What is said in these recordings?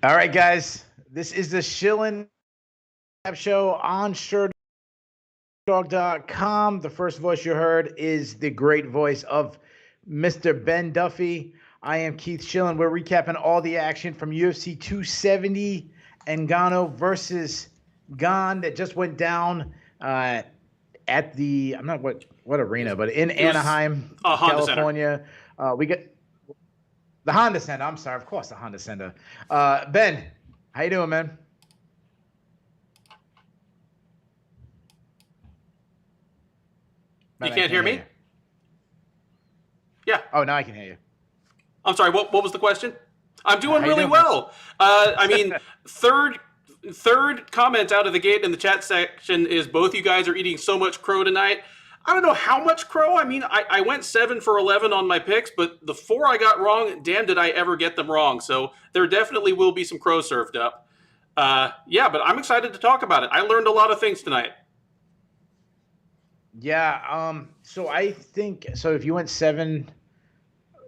All right, guys. This is the Shillan show on Sherdog.com. The first voice you heard is the great voice of Mr. Ben Duffy. I am Keith Shillan. We're recapping all the action from UFC 270 Ngannou versus Gane that just went down at the I'm not what arena, but in Anaheim, California. We got the Honda Center. I'm sorry, of course, the Honda Center. Ben, how you doing, man? You can't hear me? Yeah. Oh, now I can hear you. I'm sorry. What was the question? I'm doing really well. I mean, third comment out of the gate in the chat section is both you guys are eating so much crow tonight. I don't know how much crow. I mean, I went 7 for 11 on my picks, but the 4 I got wrong, damn did I ever get them wrong. So there definitely will be some crow served up. Yeah, but I'm excited to talk about it. I learned a lot of things tonight. Yeah, so I think so if you went 7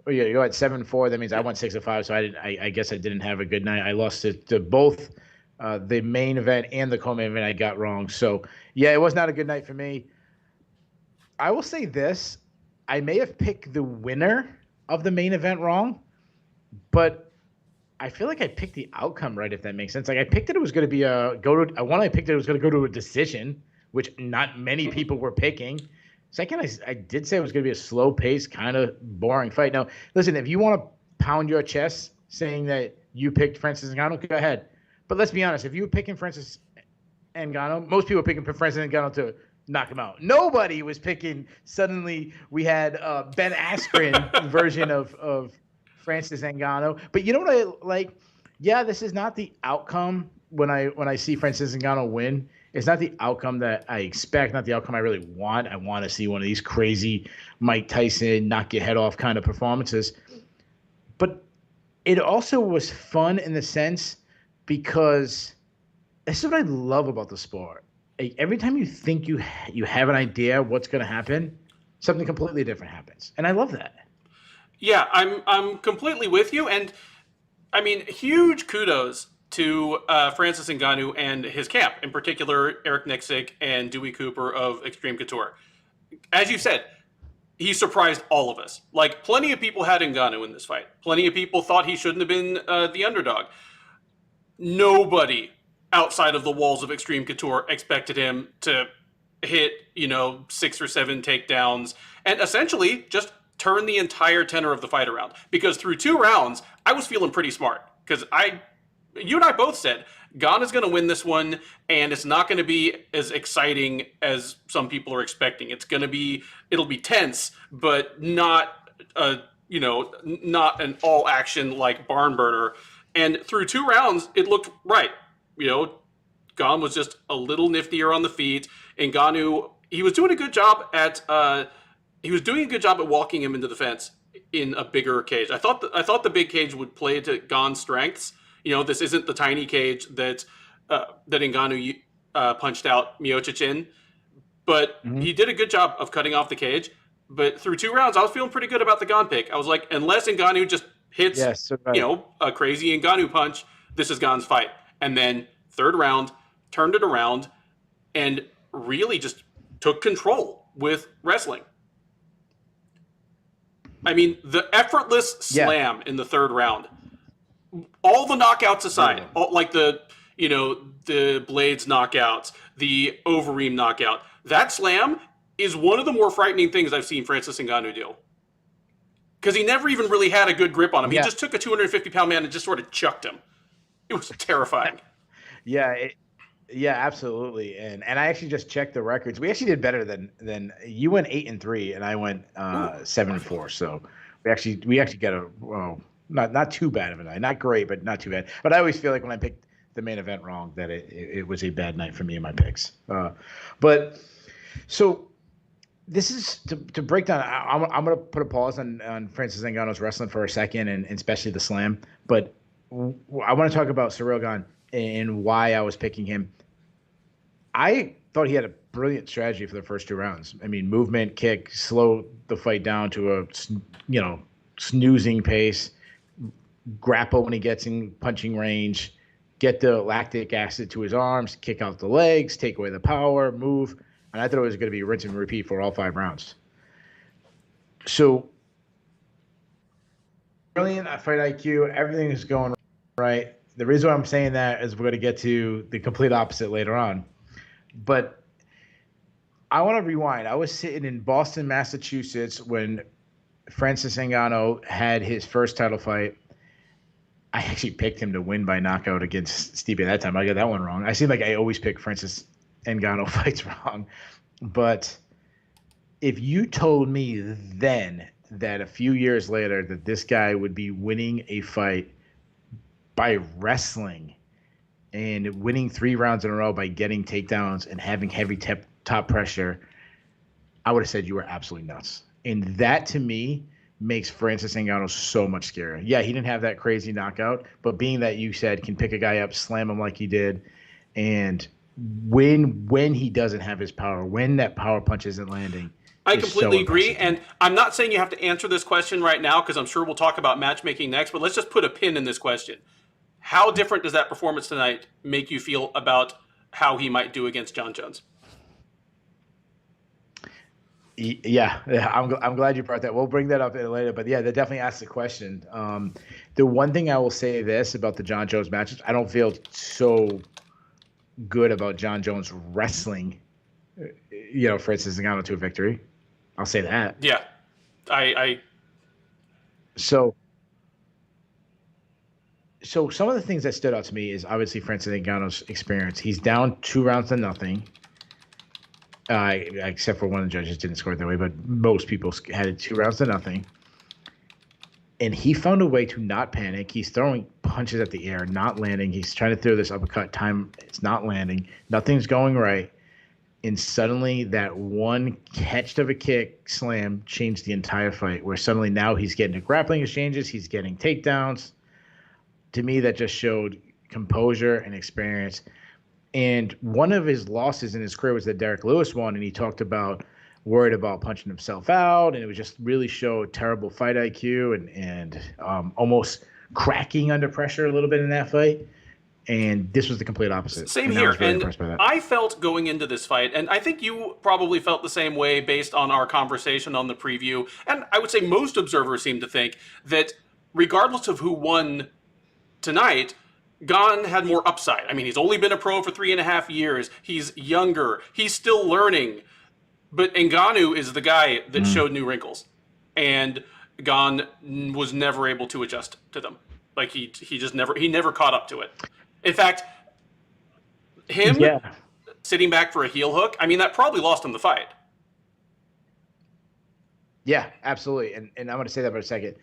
or yeah, you went 7-4, that means I went 6-5, so I guess I didn't have a good night. I lost to both the main event and the co-main event I got wrong. So, yeah, it was not a good night for me. I will say this, I may have picked the winner of the main event wrong, but I feel like I picked the outcome right, if that makes sense. Like I picked it was going to be I picked it was going to go to a decision, which not many people were picking. Second, I did say it was going to be a slow pace, kind of boring fight. Now, listen, if you want to pound your chest saying that you picked Francis Ngannou, go ahead. But let's be honest, if you were picking Francis Ngannou, most people were picking Francis Ngannou to knock him out. Nobody was picking. Suddenly, we had Ben Askren version of Francis Ngannou. But you know what I like? Yeah, this is not the outcome when I see Francis Ngannou win. It's not the outcome that I expect, not the outcome I really want. I want to see one of these crazy Mike Tyson, knock your head off kind of performances. But it also was fun in the sense because this is what I love about the sport. Every time you think you have an idea what's going to happen, something completely different happens. And I love that. Yeah, I'm completely with you. And, I mean, huge kudos to Francis Ngannou and his camp, in particular Eric Nixick and Dewey Cooper of Extreme Couture. As you said, he surprised all of us. Like, plenty of people had Ngannou in this fight. Plenty of people thought he shouldn't have been the underdog. Nobody outside of the walls of Extreme Couture expected him to hit, 6 or 7 takedowns and essentially just turn the entire tenor of the fight around. Because through 2 rounds, I was feeling pretty smart. Because you and I both said, Gane is going to win this one, and it's not going to be as exciting as some people are expecting. It'll be tense, but not, not an all-action like barn burner. And through 2 rounds, it looked right. Gane was just a little niftier on the feet, and Ngannou, he was doing a good job at walking him into the fence in a bigger cage. I thought the big cage would play to Gane's strengths. This isn't the tiny cage that Ngannou punched out Miocic in, but he did a good job of cutting off the cage. But through 2 rounds, I was feeling pretty good about the Gane pick. I was like, unless Ngannou just hits, a crazy Ngannou punch, this is Gane's fight. And then 3rd round, turned it around, and really just took control with wrestling. I mean, the effortless slam in the 3rd round. All the knockouts aside, like the Blades knockouts, the Overeem knockout, that slam is one of the more frightening things I've seen Francis Ngannou do. Because he never even really had a good grip on him. He just took a 250-pound man and just sort of chucked him. It was terrifying. Yeah, absolutely. And I actually just checked the records. We actually did better than you went 8-3, and I went 7-4. So we actually got not too bad of a night. Not great, but not too bad. But I always feel like when I picked the main event wrong, that it was a bad night for me and my picks. But so this is to break down. I'm going to put a pause on Francis Ngannou's wrestling for a second, and especially the slam. But I want to talk about Ciryl Gane and why I was picking him. I thought he had a brilliant strategy for the first 2 rounds. I mean, movement, kick, slow the fight down to a snoozing pace. grapple when he gets in punching range, get the lactic acid to his arms, kick out the legs, take away the power, move. And I thought it was going to be rinse and repeat for all 5 rounds. So, brilliant fight IQ. Everything is going right. The reason why I'm saying that is we're going to get to the complete opposite later on. But I want to rewind. I was sitting in Boston, Massachusetts when Francis Ngannou had his first title fight. I actually picked him to win by knockout against Stipe that time. I got that one wrong. I seem like I always pick Francis Ngannou fights wrong. But if you told me then that a few years later that this guy would be winning a fight by wrestling and winning 3 rounds in a row by getting takedowns and having heavy top pressure, I would have said you were absolutely nuts. And that, to me, makes Francis Ngannou so much scarier. Yeah, he didn't have that crazy knockout, but being that you said can pick a guy up, slam him like he did, and when he doesn't have his power, when that power punch isn't landing, I completely agree. And I'm not saying you have to answer this question right now because I'm sure we'll talk about matchmaking next, but let's just put a pin in this question. How different does that performance tonight make you feel about how he might do against John Jones? Yeah, I'm glad you brought that. We'll bring that up later, but yeah, that definitely asks the question. The one thing I will say this about the John Jones matches, I don't feel so good about John Jones wrestling, for instance, Ngannou to a victory. I'll say that. Yeah, So some of the things that stood out to me is obviously Francis Ngannou's experience. He's down 2 rounds to nothing. Except for one of the judges didn't score it that way, but most people had it 2 rounds to nothing. And he found a way to not panic. He's throwing punches at the air, not landing. He's trying to throw this uppercut time. It's not landing. Nothing's going right. And suddenly that one catch of a kick slam changed the entire fight, where suddenly now he's getting to grappling exchanges. He's getting takedowns. To me, that just showed composure and experience. And one of his losses in his career was the Derek Lewis one, and he talked about worried about punching himself out, and it was just really showed terrible fight IQ and almost cracking under pressure a little bit in that fight. And this was the complete opposite. Same here. And I felt going into this fight, and I think you probably felt the same way based on our conversation on the preview, and I would say most observers seem to think that regardless of who won tonight, Gane had more upside. I mean, he's only been a pro for 3.5 years. He's younger. He's still learning. But Ngannou is the guy that showed new wrinkles. And Gane was never able to adjust to them. Like, he never caught up to it. In fact, him sitting back for a heel hook, I mean, that probably lost him the fight. Yeah, absolutely. And I'm going to say that for a second.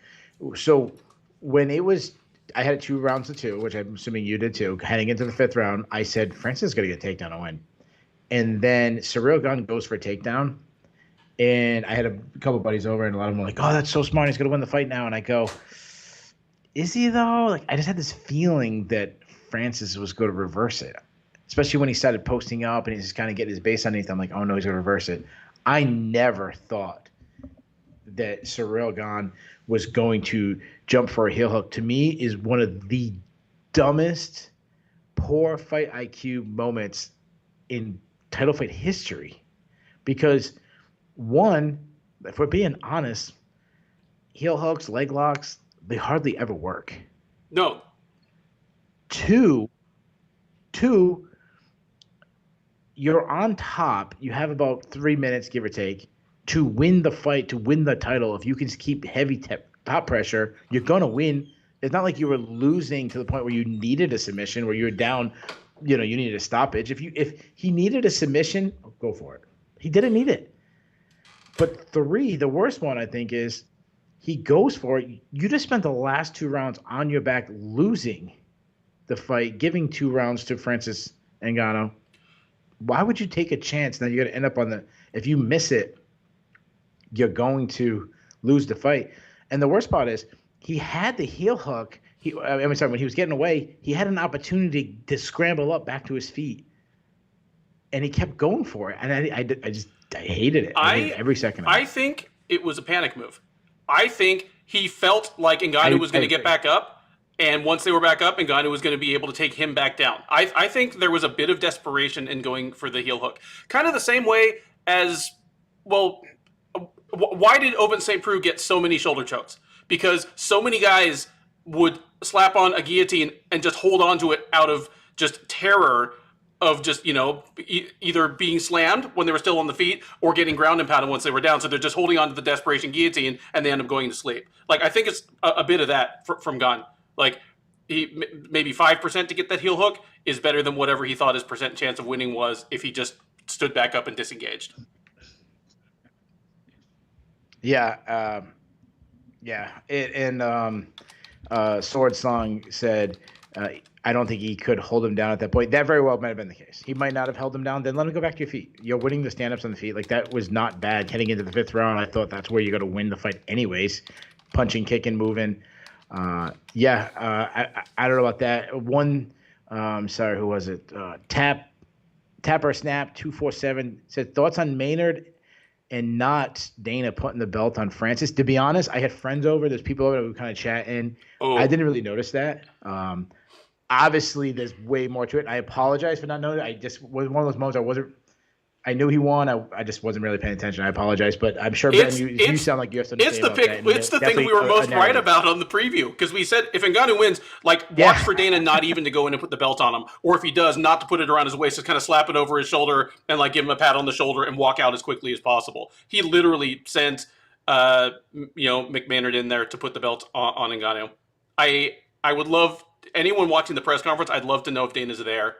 So when it was, I had it 2 rounds to 2, which I'm assuming you did too. Heading into the 5th round, I said, Francis is going to get a takedown and win. And then Ciryl Gane goes for a takedown. And I had a couple buddies over, and a lot of them were like, oh, that's so smart. He's going to win the fight now. And I go, is he though? Like, I just had this feeling that Francis was going to reverse it, especially when he started posting up and he's just kind of getting his base underneath. I'm like, oh no, he's going to reverse it. I never thought that Ciryl Gane was going to jump for a heel hook. To me, is one of the dumbest, poor fight IQ moments in title fight history. Because one, if we're being honest, heel hooks, leg locks, they hardly ever work. No. Two, you're on top. You have about 3 minutes, give or take, to win the fight, to win the title. If you can keep heavy top pressure, you're going to win. It's not like you were losing to the point where you needed a submission, where you were down, you needed a stoppage. If he needed a submission, go for it. He didn't need it. But 3, the worst one, I think, is he goes for it. You just spent the last 2 rounds on your back losing the fight, giving 2 rounds to Francis Ngannou. Why would you take a chance? Now you're going to end up on if you miss it, you're going to lose the fight. And the worst part is he had the heel hook. When he was getting away, he had an opportunity to scramble up back to his feet. And he kept going for it. And I hated it. I hated every second of it. I think it was a panic move. I think he felt like Ngannou was going to get back up, And once they were back up, Ngannou was going to be able to take him back down. I think there was a bit of desperation in going for the heel hook. Kind of the same way as, well, why did Ovince St. Preux get so many shoulder chokes? Because so many guys would slap on a guillotine and just hold on to it out of just terror of just, either being slammed when they were still on the feet or getting ground and pounded once they were down. So they're just holding on to the desperation guillotine and they end up going to sleep. Like, I think it's a bit of that from Gunn. Like, he maybe 5% to get that heel hook is better than whatever he thought his percent chance of winning was if he just stood back up and disengaged. Yeah. Sword Song said, I don't think he could hold him down at that point. That very well might have been the case. He might not have held him down. Then let him go back to your feet. You're winning the stand-ups on the feet. Like, that was not bad. Heading into the 5th round, I thought that's where you got to win the fight anyways. Punching, kicking, moving. I don't know about that. One, sorry, who was it? Tapper Snap 247 said, thoughts on Maynard and not Dana putting the belt on Francis. To be honest, I had friends over. There's people over who kind of chat, and I didn't really notice that. Obviously, there's way more to it. I apologize for not knowing. I just was one of those moments I knew he won. I just wasn't really paying attention. I apologize, but I'm sure, Ben, you sound like you have something to say about that. It's the thing we were most right about on the preview, because we said if Ngannou wins, watch for Dana not even to go in and put the belt on him, or if he does, not to put it around his waist, just kind of slap it over his shoulder and give him a pat on the shoulder and walk out as quickly as possible. He literally sent McMaynard in there to put the belt on Ngannou. I would love anyone watching the press conference. I'd love to know if Dana's there.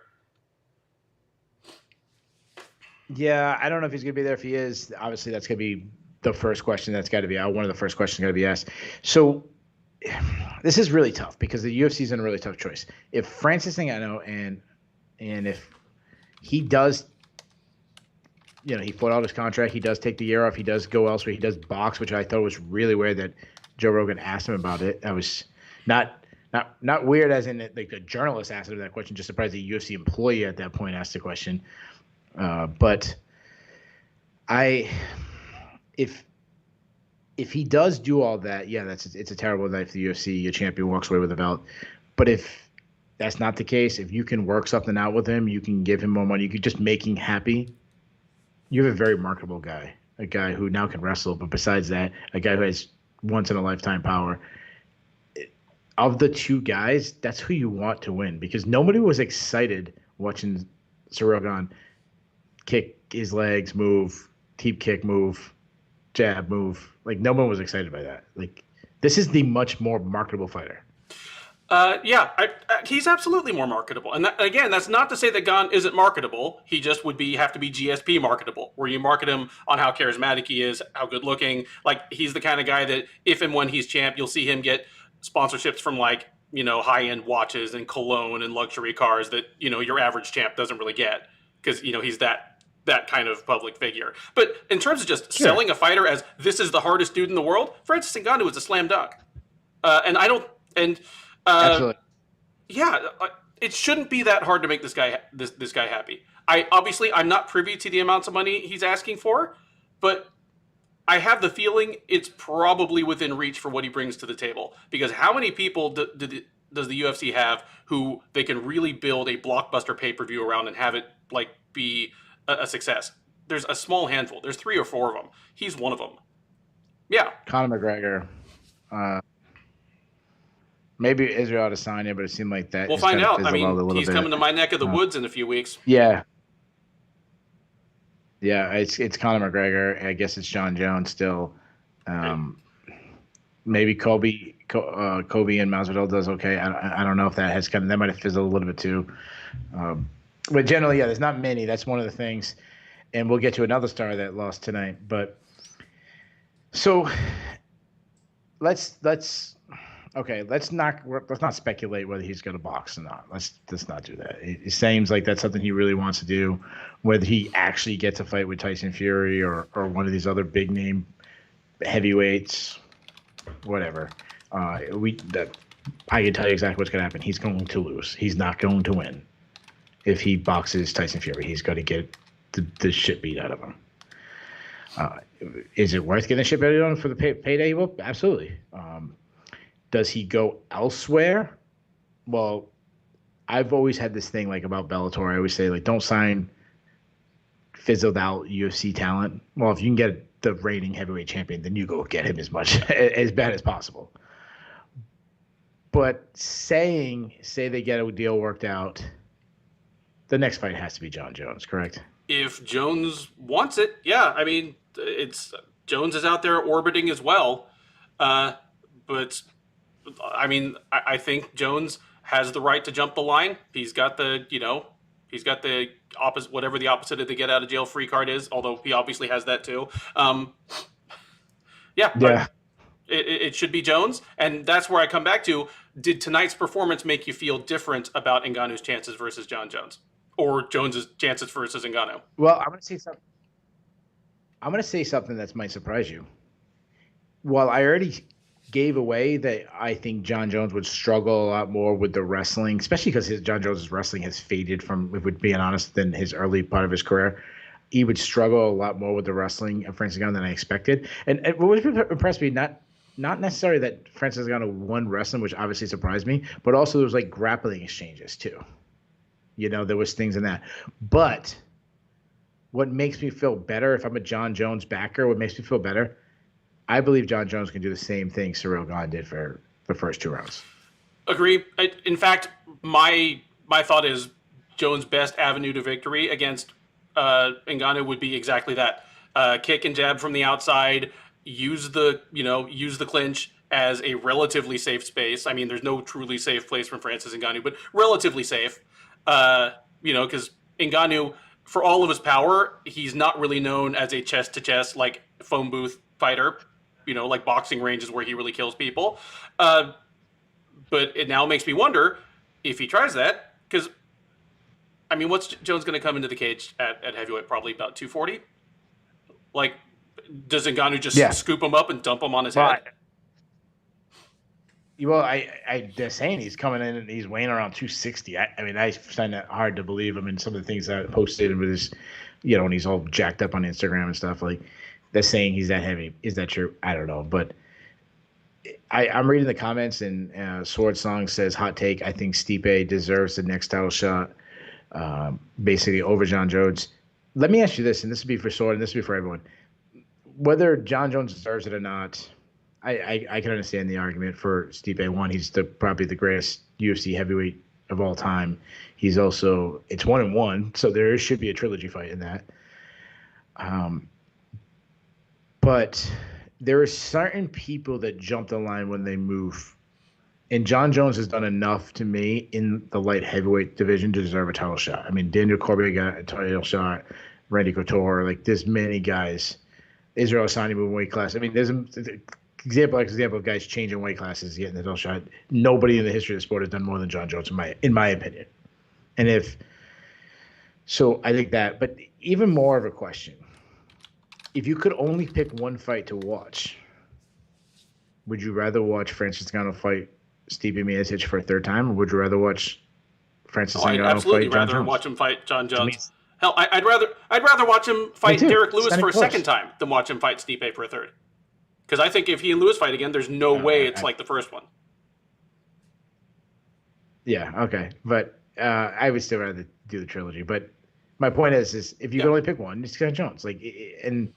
Yeah, I don't know if he's going to be there. If he is, obviously that's going to be the first question that's got to be out. One of the first questions got to be asked. So this is really tough because the UFC is in a really tough choice. If Francis Ngannou and if he does, he fought out his contract, he does take the year off, he does go elsewhere, he does box, which I thought was really weird that Joe Rogan asked him about it. I was not weird as in like the journalist asked him that question, just surprised the UFC employee at that point asked the question. But if he does do all that, yeah, it's a terrible night for the UFC. Your champion walks away with the belt. But if that's not the case, if you can work something out with him, you can give him more money, you can just make him happy. You have a very marketable guy, a guy who now can wrestle, but besides that, a guy who has once in a lifetime power. Of the two guys, that's who you want to win, because nobody was excited watching Sorogan kick his legs, move, deep kick, move, jab, move. Like, no one was excited by that. Like, this is the much more marketable fighter. He's absolutely more marketable. And again, that's not to say that Gane isn't marketable. He just have to be GSP marketable, where you market him on how charismatic he is, how good looking. Like, he's the kind of guy that if and when he's champ, you'll see him get sponsorships from high-end watches and cologne and luxury cars that, your average champ doesn't really get, because, he's that kind of public figure. But in terms of just selling a fighter as this is the hardest dude in the world, Francis Ngannou is a slam dunk. Absolutely. Yeah, it shouldn't be that hard to make this guy happy. I'm not privy to the amounts of money he's asking for, but I have the feeling it's probably within reach for what he brings to the table. Because how many people does the UFC have who they can really build a blockbuster pay-per-view around and have it be a success? There's a small handful. There's 3 or 4 of them. He's one of them. Yeah. Conor McGregor. Maybe Israel Adesanya, but it seemed like that. We'll find out. He's coming to my neck of the woods in a few weeks. Yeah. Yeah, it's Conor McGregor. I guess it's John Jones still. Maybe Kobe and Masvidal does okay. I don't know if that has that might have fizzled a little bit too. But generally, yeah, there's not many. That's one of the things, and we'll get to another star that lost tonight. But so let's not speculate whether he's going to box or not. Let's not do that. It seems like that's something he really wants to do. Whether he actually gets a fight with Tyson Fury or one of these other big name heavyweights, whatever. I can tell you exactly what's going to happen. He's going to lose. He's not going to win. If he boxes Tyson Fury, he's going to get the shit beat out of him. Is it worth getting the shit beat out of him for the payday? Well, absolutely. Does he go elsewhere Well, I've always had this thing like about Bellator. I always say like, don't sign fizzled out UFC talent. Well, if you can get the reigning heavyweight champion, then you go get him as much as bad as possible. But say they get a deal worked out, the next fight has to be John Jones, correct? If Jones wants it, yeah. I mean, it's Jones is out there orbiting as well. But I mean, I think Jones has the right to jump the line. He's got the opposite, whatever the opposite of the get out of jail free card is. Although he obviously has that too. Yeah, Yeah. it should be Jones, and that's where I come back to. Did tonight's performance make you feel different about Ngannou's chances versus John Jones, or Jones's chances versus Ngannou? Well, I'm gonna say something that might surprise you. Well, I already gave away that I think John Jones would struggle a lot more with the wrestling, especially because John Jones' wrestling has faded from, if we're being honest, than his early part of his career. He would struggle a lot more with the wrestling of Francis Ngannou than I expected. And what impressed me, not necessarily that Francis Ngannou won wrestling, which obviously surprised me, but also there was like grappling exchanges too. There was things in that. But what makes me feel better, if I'm a John Jones backer, what makes me feel better, I believe John Jones can do the same thing Ciryl Gane did for the first 2 rounds. Agree. In fact, my thought is Jones' best avenue to victory against Ngannou would be exactly that: kick and jab from the outside, use the clinch as a relatively safe space. I mean, there's no truly safe place from Francis Ngannou, but relatively safe. Because Ngannou, for all of his power, he's not really known as a chest to chest like phone booth fighter. Like boxing ranges where he really kills people. But it now makes me wonder if he tries that, because, I mean, what's Jones going to come into the cage at heavyweight? Probably about 240? Like, does Ngannou just scoop him up and dump him on his head? They're saying he's coming in and he's weighing around 260. I mean, I find that hard to believe. I mean, some of the things that I posted with his, when he's all jacked up on Instagram and stuff, like, they're saying he's that heavy. Is that true? I don't know. But I'm reading the comments, and Sword Song says, hot take, I think Stipe deserves the next title shot, basically over John Jones. Let me ask you this, and this would be for Sword, and this would be for everyone. Whether John Jones deserves it or not, I can understand the argument for Stipe. One, he's probably the greatest UFC heavyweight of all time. He's also, it's 1-1, so there should be a trilogy fight in that. But there are certain people that jump the line when they move. And John Jones has done enough to me in the light heavyweight division to deserve a title shot. I mean, Daniel Cormier got a title shot, Randy Couture, like there's many guys. Israel Adesanya moving weight class. I mean, there's an example of guys changing weight classes, getting the title shot. Nobody in the history of the sport has done more than John Jones, in my opinion. And I think that, but even more of a question. If you could only pick one fight to watch, would you rather watch Francis Ngannou fight Stipe Miocic for a third time, or would you rather watch Francis Ngannou fight John Jones? I'd absolutely rather watch him fight John Jones. Hell, I'd rather watch him fight Derek Lewis for a second time than watch him fight Stipe for a third. Because I think if he and Lewis fight again, there's no way it's like the first one. Yeah, okay. But I would still rather do the trilogy. But my point is if you could only pick one, it's John Jones. Like, and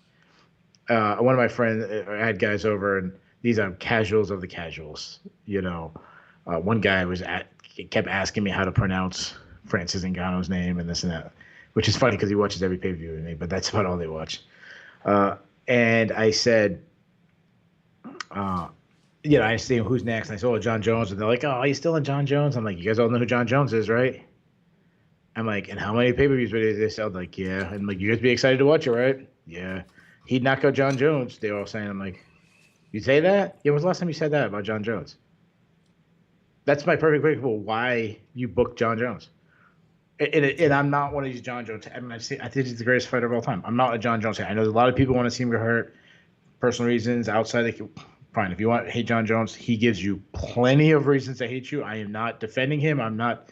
one of my friends, I had guys over, and these are casuals of the casuals. One guy kept asking me how to pronounce Francis Ngannou's name and this and that, which is funny because he watches every pay-per-view with me, but that's about all they watch. And I said, I asked him who's next, and I said, John Jones, and they're like, are you still in John Jones? I'm like, you guys all know who John Jones is, right? I'm like, and how many pay-per-views would they sell? Like, yeah. And like, you guys be excited to watch it, right? Yeah. He'd knock out John Jones. They were all saying, I'm like, you say that? Yeah, when was the last time you said that about John Jones? That's my perfect example why you booked John Jones. And I'm not one of these John Jones. I think he's the greatest fighter of all time. I'm not a John Jones fan. I know a lot of people want to see him get hurt, personal reasons, outside. Fine. If you want to hate John Jones, he gives you plenty of reasons to hate you. I am not defending him. I'm not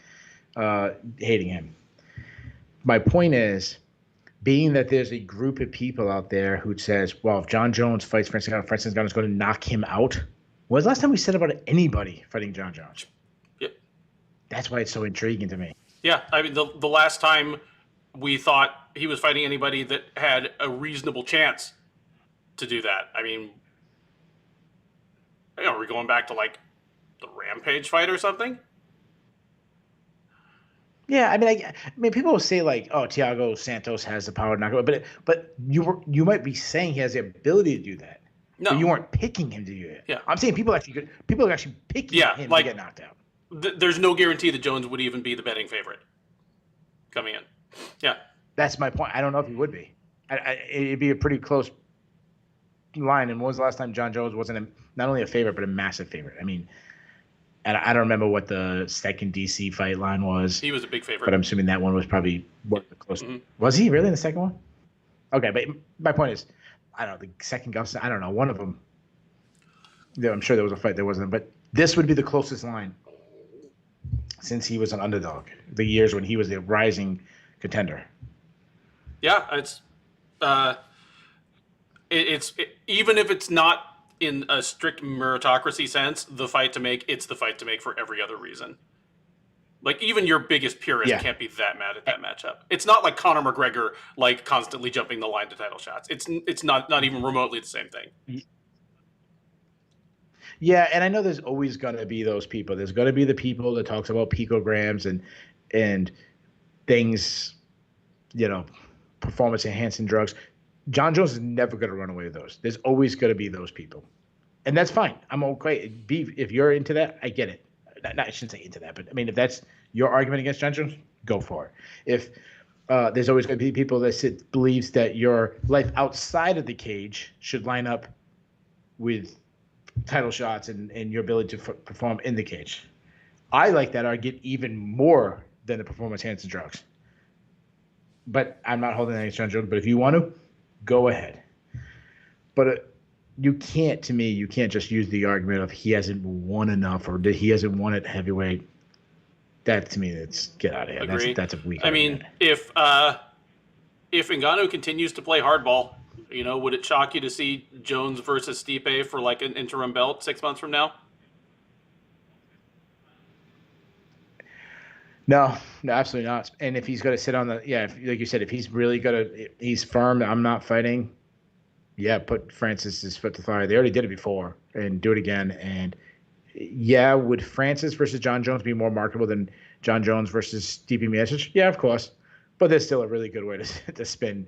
hating him. My point is, being that there's a group of people out there who says, well, if John Jones fights Francis Ngannou is going to knock him out. When was the last time we said about anybody fighting John Jones? Yep. That's why it's so intriguing to me. Yeah, I mean, the last time we thought he was fighting anybody that had a reasonable chance to do that. I mean, are we going back to like the Rampage fight or something? Yeah, I mean, people will say like, "Oh, Thiago Santos has the power to knock him out," but you might be saying he has the ability to do that, No. but you weren't picking him to do it. Yeah. I'm saying people are actually picking him to get knocked out. There's no guarantee that Jones would even be the betting favorite coming in. Yeah, that's my point. I don't know if he would be. It'd be a pretty close line. And when was the last time John Jones wasn't not only a favorite but a massive favorite? I mean. And I don't remember what the second DC fight line was. He was a big favorite. But I'm assuming that one was probably what the closest. Mm-hmm. Was he really in the second one? Okay, but my point is, I don't know, the second Gus, I don't know, one of them. Yeah, I'm sure there was a fight there wasn't. But this would be the closest line since he was an underdog. The years when he was the rising contender. Yeah, it's even if it's not in a strict meritocracy sense, the fight to make, it's the fight to make for every other reason. Like, even your biggest purist can't be that mad at that matchup. It's not like Conor McGregor, like, constantly jumping the line to title shots. It's not even remotely the same thing. Yeah, and I know there's always going to be those people. There's going to be the people that talks about picograms and things, performance-enhancing drugs. John Jones is never going to run away with those. There's always going to be those people. And that's fine. I'm okay. If you're into that, I get it. I shouldn't say into that, but I mean, if that's your argument against John Jones, go for it. If there's always going to be people that believes that your life outside of the cage should line up with title shots and your ability to perform in the cage. I like that argument even more than the performance-enhancing drugs. But I'm not holding that against John Jones. But if you want to, go ahead. But you can't just use the argument of he hasn't won enough or that he hasn't won at heavyweight. That, to me, that's get out of here. Agree. That's a weak argument. If Ngannou continues to play hardball, would it shock you to see Jones versus Stipe for like an interim belt 6 months from now? No, absolutely not. And if he's going to sit on like you said, if he's really he's firm, I'm not fighting. Yeah, put Francis's foot to the fire. They already did it before, and do it again. And yeah, would Francis versus John Jones be more marketable than John Jones versus Stipe Miocic? Yeah, of course. But there's still a really good way to spin,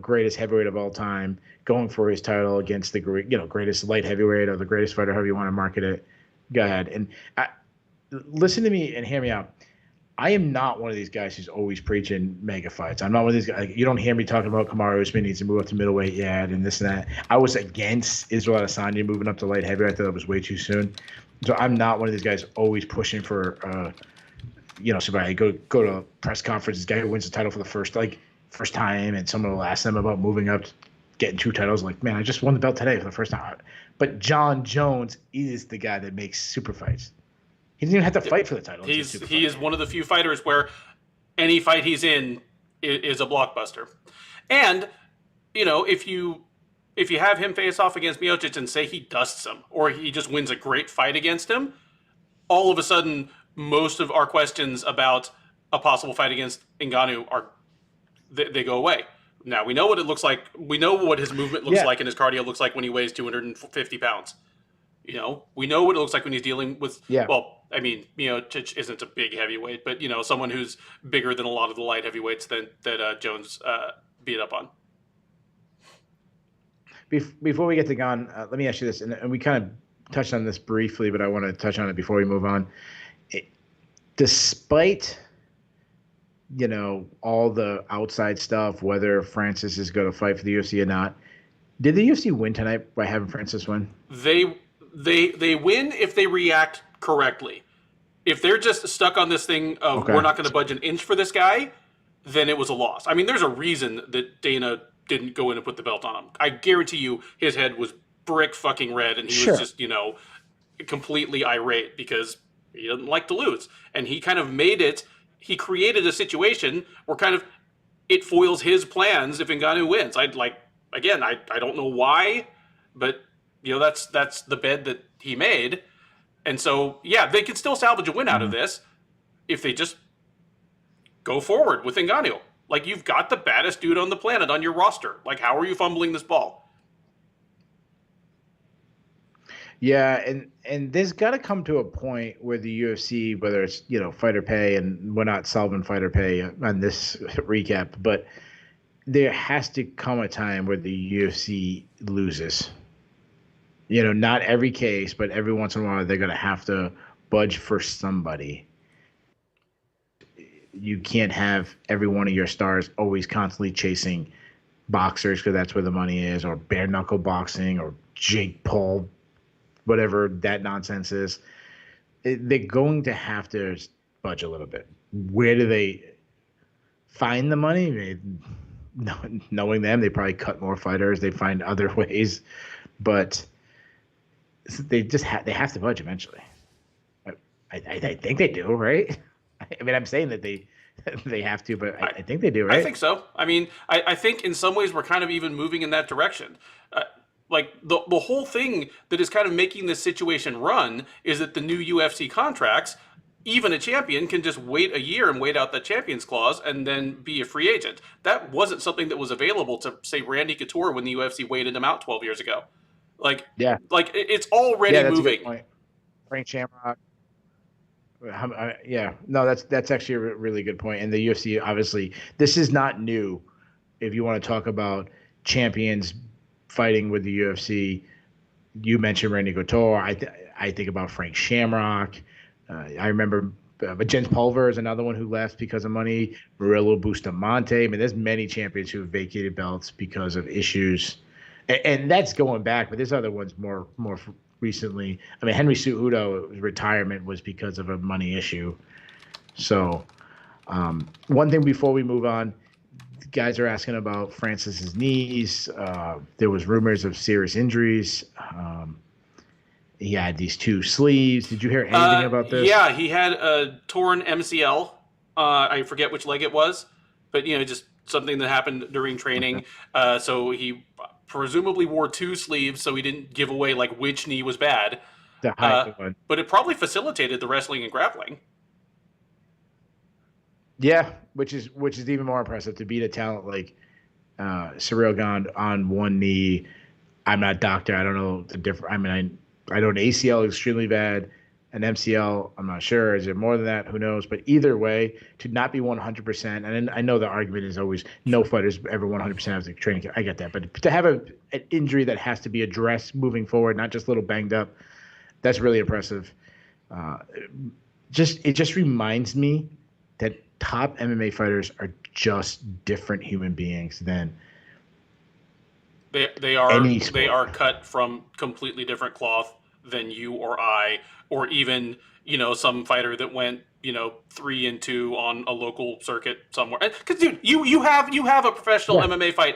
greatest heavyweight of all time, going for his title against the greatest light heavyweight or the greatest fighter, however you want to market it. Go ahead and listen to me and hear me out. I am not one of these guys who's always preaching mega fights. I'm not one of these guys. Like, you don't hear me talking about Kamaru Usman needs to move up to middleweight yet and this and that. I was against Israel Adesanya moving up to light heavyweight. I thought it was way too soon. So I'm not one of these guys always pushing for, somebody go to a press conference, this guy who wins the title for the first time, and someone will ask them about moving up, getting 2 titles. Like, man, I just won the belt today for the first time. But John Jones is the guy that makes super fights. He doesn't even have to fight for the title. He is one of the few fighters where any fight he's in is a blockbuster. And, if you have him face off against Miocic and say he dusts him or he just wins a great fight against him, all of a sudden most of our questions about a possible fight against Ngannou they go away. Now we know what it looks like. We know what his movement looks like and his cardio looks like when he weighs 250 pounds. We know what it looks like when he's dealing with, Miocic isn't a big heavyweight, but, someone who's bigger than a lot of the light heavyweights that Jones beat up on. Before we get to Gon, let me ask you this, and we kind of touched on this briefly, but I want to touch on it before we move on. Despite, all the outside stuff, whether Francis is going to fight for the UFC or not, did the UFC win tonight by having Francis win? They win if they react correctly. If they're just stuck on this thing of we're not going to budge an inch for this guy, then it was a loss. I mean, there's a reason that Dana didn't go in and put the belt on him. I guarantee you his head was brick fucking red and he was just, completely irate because he doesn't like to lose. And he kind of he created a situation where kind of it foils his plans if Ngannou wins. I don't know why, but that's the bed that he made. And so, yeah, they could still salvage a win out of this. if they just go forward with Ngannou. Like, you've got the baddest dude on the planet on your roster. Like, how are you fumbling this ball? Yeah, and there's got to come to a point where the UFC, whether it's fighter pay, and we're not solving fighter pay on this recap, but there has to come a time where the UFC loses. Not every case, but every once in a while they're going to have to budge for somebody. You can't have every one of your stars always constantly chasing boxers because that's where the money is, or bare knuckle boxing, or Jake Paul, whatever that nonsense is. They're going to have to budge a little bit. Where do they find the money? Knowing them, they probably cut more fighters. They find other ways, but they just they have to budge eventually. I think they do, right? I mean, I'm saying that they have to, but I think they do, right? I think so. I mean, I think in some ways we're kind of even moving in that direction. Like the whole thing that is kind of making this situation run is that the new UFC contracts, even a champion can just wait a year and wait out the champions clause and then be a free agent. That wasn't something that was available to, say, Randy Couture when the UFC waited him out 12 years ago. Like it's already that's moving. A good point. Frank Shamrock. Yeah, no, that's actually a really good point. And the UFC, obviously, this is not new. If you want to talk about champions fighting with the UFC, you mentioned Randy Couture. I think about Frank Shamrock. I remember Jens Pulver is another one who left because of money. Murillo Bustamante. I mean, there's many champions who have vacated belts because of issues, and that's going back. But there's other ones more recently. I mean, Henry Cejudo's retirement was because of a money issue. So, one thing before we move on, guys are asking about Francis's knees. There was rumors of serious injuries. He had these 2 sleeves. Did you hear anything about this? Yeah, he had a torn MCL. I forget which leg it was, but just something that happened during training. Okay. So he presumably wore 2 sleeves, so he didn't give away like which knee was bad. The high one. But it probably facilitated the wrestling and grappling. Yeah, which is even more impressive to beat a talent like Ciryl Gane on one knee. I'm not a doctor. I don't know the difference. I mean, I know an ACL is extremely bad. An MCL, I'm not sure. Is it more than that? Who knows? But either way, to not be 100%, and I know the argument is always no fighters ever 100% of the training. I get that. But to have an injury that has to be addressed moving forward, not just a little banged up, that's really impressive. It just reminds me that top MMA fighters are just different human beings than they are cut from completely different cloth than you or I, or even some fighter that went 3-2 on a local circuit somewhere. Because dude, you have a professional MMA fight.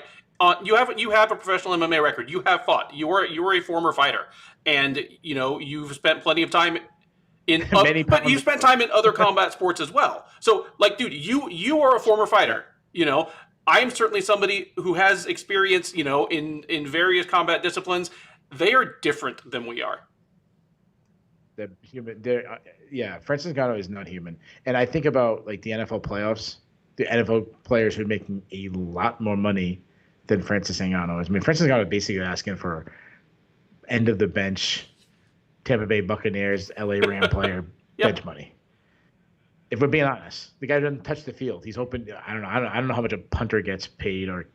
You have a professional MMA record. You have fought. You were a former fighter, and you've spent plenty of time in. But you spent time in other combat sports as well. So, like, dude, you are a former fighter. I'm certainly somebody who has experience. In various combat disciplines. They are different than we are. The human, Francis Ngannou is not human, and I think about like the NFL playoffs, the NFL players who are making a lot more money than Francis Ngannou is. I mean, Francis Ngannou is basically asking for end of the bench, Tampa Bay Buccaneers, LA Ram player bench money. If we're being honest, the guy doesn't touch the field. He's open. I don't know how much a punter gets paid, or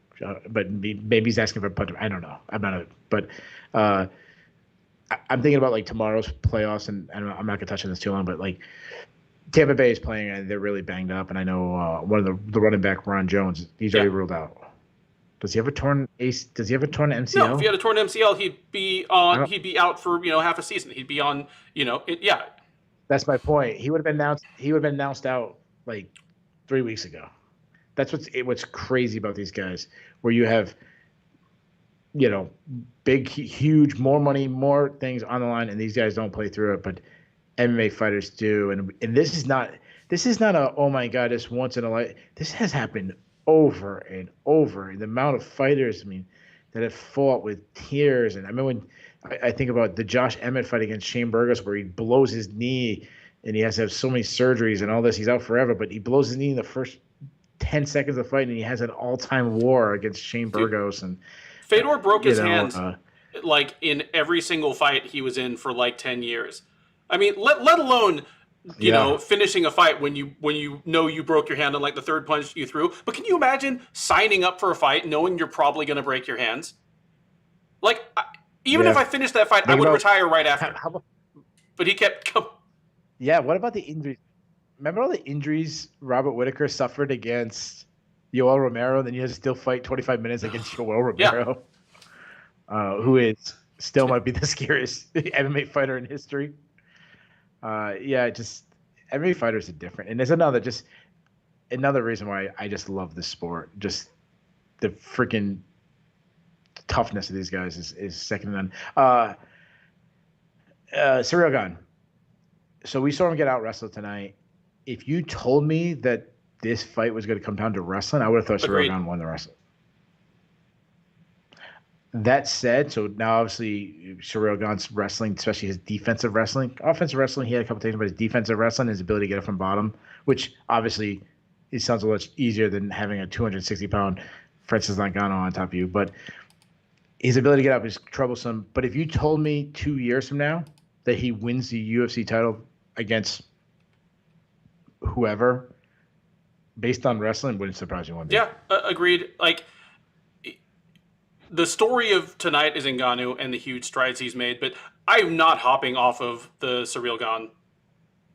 but maybe he's asking for a punter. I don't know. I'm thinking about like tomorrow's playoffs, and I'm not gonna touch on this too long, but like Tampa Bay is playing and they're really banged up, and I know one of the running back, Ron Jones, he's already ruled out. Does he have a torn MCL? No, if he had a torn MCL, he'd be out for half a season. He'd be on That's my point. He would have been announced out like 3 weeks ago. That's what's crazy about these guys, where you have big, huge, more money, more things on the line, and these guys don't play through it, but MMA fighters do. And this is not a, oh my God, it's once in a life. This has happened over and over. The amount of fighters, that have fought with tears. And I mean, when I think about the Josh Emmett fight against Shane Burgos, where he blows his knee and he has to have so many surgeries and all this. He's out forever, but he blows his knee in the first 10 seconds of the fight, and he has an all-time war against Shane Burgos. And Fedor broke his hands like in every single fight he was in for like 10 years. I mean, let alone you know, finishing a fight when you know you broke your hand on like the third punch you threw. But can you imagine signing up for a fight knowing you're probably going to break your hands? Like, even if I finished that fight, I would retire right after. But he kept coming. Yeah, what about the injuries? Remember all the injuries Robert Whittaker suffered against Yoel Romero? Then he has to still fight 25 minutes against Yoel Romero, who is still might be the scariest MMA fighter in history. Just MMA fighters are different, and there's another reason why I just love this sport. Just the freaking toughness of these guys is second to none. Ciryl Gane. So we saw him get out wrestled tonight. If you told me that this fight was going to come down to wrestling, I would have thought Ciryl Gane won the wrestling. That said, so now obviously Ciryl Gane's wrestling, especially his defensive wrestling, offensive wrestling, he had a couple things, but his defensive wrestling, his ability to get it from bottom, which obviously it sounds a lot easier than having a 260-pound Francis Ngannou on top of you. But his ability to get up is troublesome. But if you told me 2 years from now that he wins the UFC title against whoever, based on wrestling, wouldn't surprise me one bit. Yeah, agreed. Like, the story of tonight is Ngannou and the huge strides he's made, but I'm not hopping off of the Ciryl Gane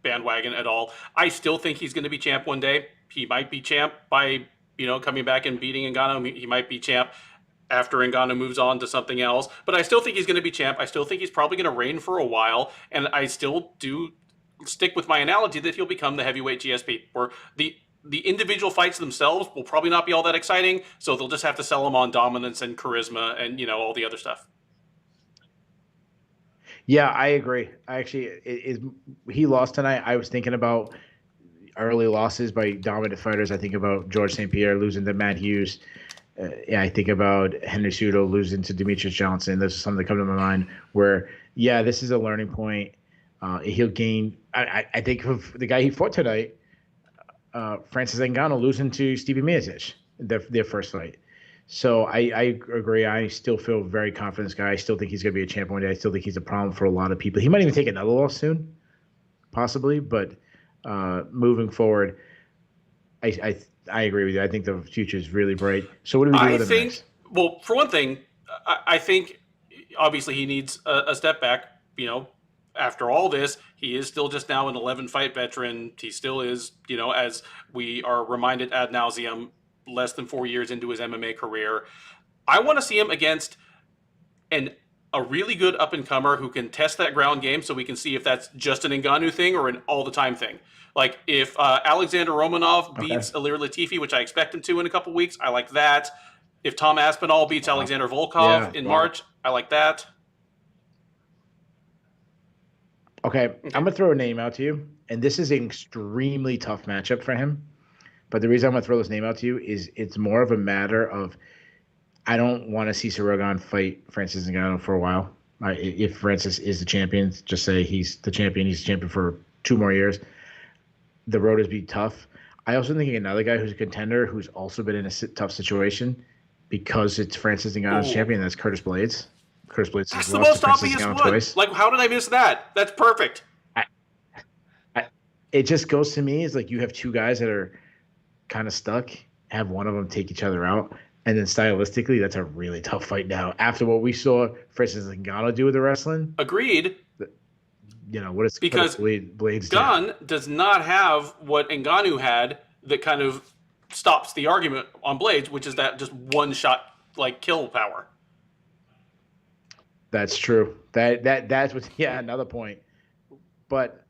bandwagon at all. I still think he's going to be champ one day. He might be champ by, coming back and beating Ngannou. He might be champ after Ngannou moves on to something else. But I still think he's going to be champ. I still think he's probably going to reign for a while. And I still do stick with my analogy that he'll become the heavyweight GSP, where the individual fights themselves will probably not be all that exciting, so they'll just have to sell them on dominance and charisma and, all the other stuff. Yeah, I agree. He lost tonight. I was thinking about early losses by dominant fighters. I think about George St. Pierre losing to Matt Hughes. I think about Henry Cejudo losing to Demetrius Johnson. Those are some that come to my mind where, this is a learning point. He'll gain. I think of the guy he fought tonight, Francis Ngannou losing to Stevie Miocic, their first fight. So I agree. I still feel very confident in this guy. I still think he's going to be a champ one day. I still think he's a problem for a lot of people. He might even take another loss soon, possibly. But moving forward, I agree with you. I think the future is really bright. So what do we do with him next? Well, for one thing, I think obviously he needs a step back, After all this, he is still just now an 11-fight veteran. He still is, as we are reminded ad nauseum, less than 4 years into his MMA career. I want to see him against a really good up-and-comer who can test that ground game so we can see if that's just an Ngannou thing or an all-the-time thing. Like, if Alexander Romanov beats Ilir Latifi, which I expect him to in a couple weeks, I like that. If Tom Aspinall beats Alexander Volkov in March, I like that. Okay, I'm going to throw a name out to you, and this is an extremely tough matchup for him. But the reason I'm going to throw this name out to you is it's more of a matter of I don't want to see Ciryl Gane fight Francis Ngannou for a while. If Francis is the champion, just say he's the champion. He's the champion for 2 more years. The road is be tough. I also think another guy who's a contender who's also been in a tough situation because it's Francis Ngannou's champion. That's Curtis Blades. Curtis Blades. That's the most obvious one. Twice. Like, how did I miss that? That's perfect. It just goes to me is like you have 2 guys that are kind of stuck. Have one of them take each other out, and then stylistically, that's a really tough fight now. After what we saw Francis Ngannou do with the wrestling, agreed. What is because Blades Gane does not have what Ngannou had that kind of stops the argument on Blades, which is that just one shot like kill power. That's true. That's what. Yeah, another point. But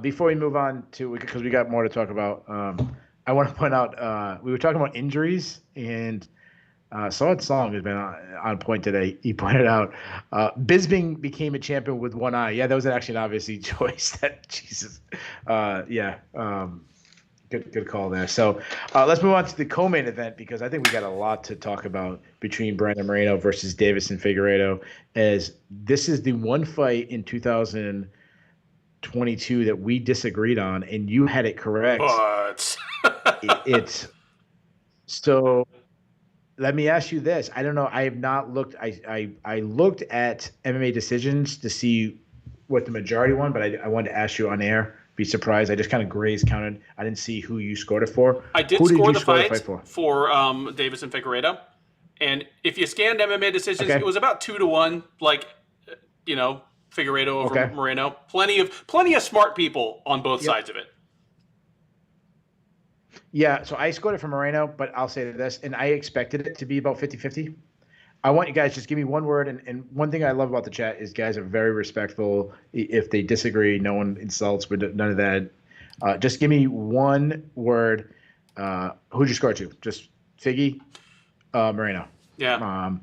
before we move on to because we got more to talk about, I want to point out we were talking about injuries and Solid Song has been on point today. He pointed out Bisping became a champion with one eye. Yeah, that was actually an obvious choice. That Jesus. Good call there. So let's move on to the co-main event because I think we got a lot to talk about between Brandon Moreno versus Deiveson Figuereto, as this is the one fight in 2020 22 that we disagreed on, and you had it correct. But It's so. Let me ask you this. I don't know. I have not looked. I looked at MMA decisions to see what the majority won, but I wanted to ask you on air. Be surprised. I just kind of grazed counted. I didn't see who you scored it for. I did Who score you the score fight, the fight for Davis and Figuereto. And if you scanned MMA decisions, Okay. it was about 2-1. Like, Figuereto over Okay. Moreno. Plenty of smart people on both sides of it. Yeah, so I scored it for Moreno, but I'll say this, and I expected it to be about 50-50. I want you guys just give me one word, and one thing I love about the chat is guys are very respectful. If they disagree, no one insults, but none of that. Just give me one word. Who'd you score to? Just Figgy, Moreno. Yeah.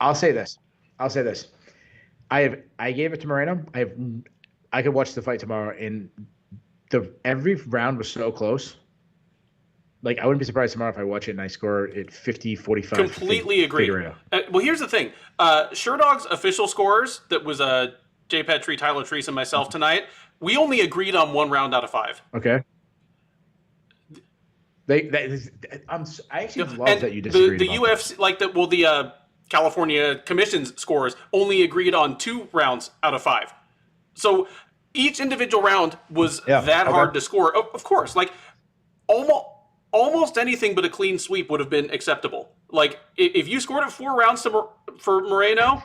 I'll say this. I gave it to Moreno. I could watch the fight tomorrow, and every round was so close. Like, I wouldn't be surprised tomorrow if I watch it and I score it 50-45. Completely agree. Well, here's the thing. Sherdog's official scores, that was Jay Petrie, Tyler Treese, and myself tonight, we only agreed on 1 round out of 5. Okay. I actually love that you disagreed. The UFC, the California Commission's scores only agreed on 2 rounds out of 5. So each individual round was hard to score. Of course, like almost anything but a clean sweep would have been acceptable. Like, if you scored it 4 rounds for Moreno,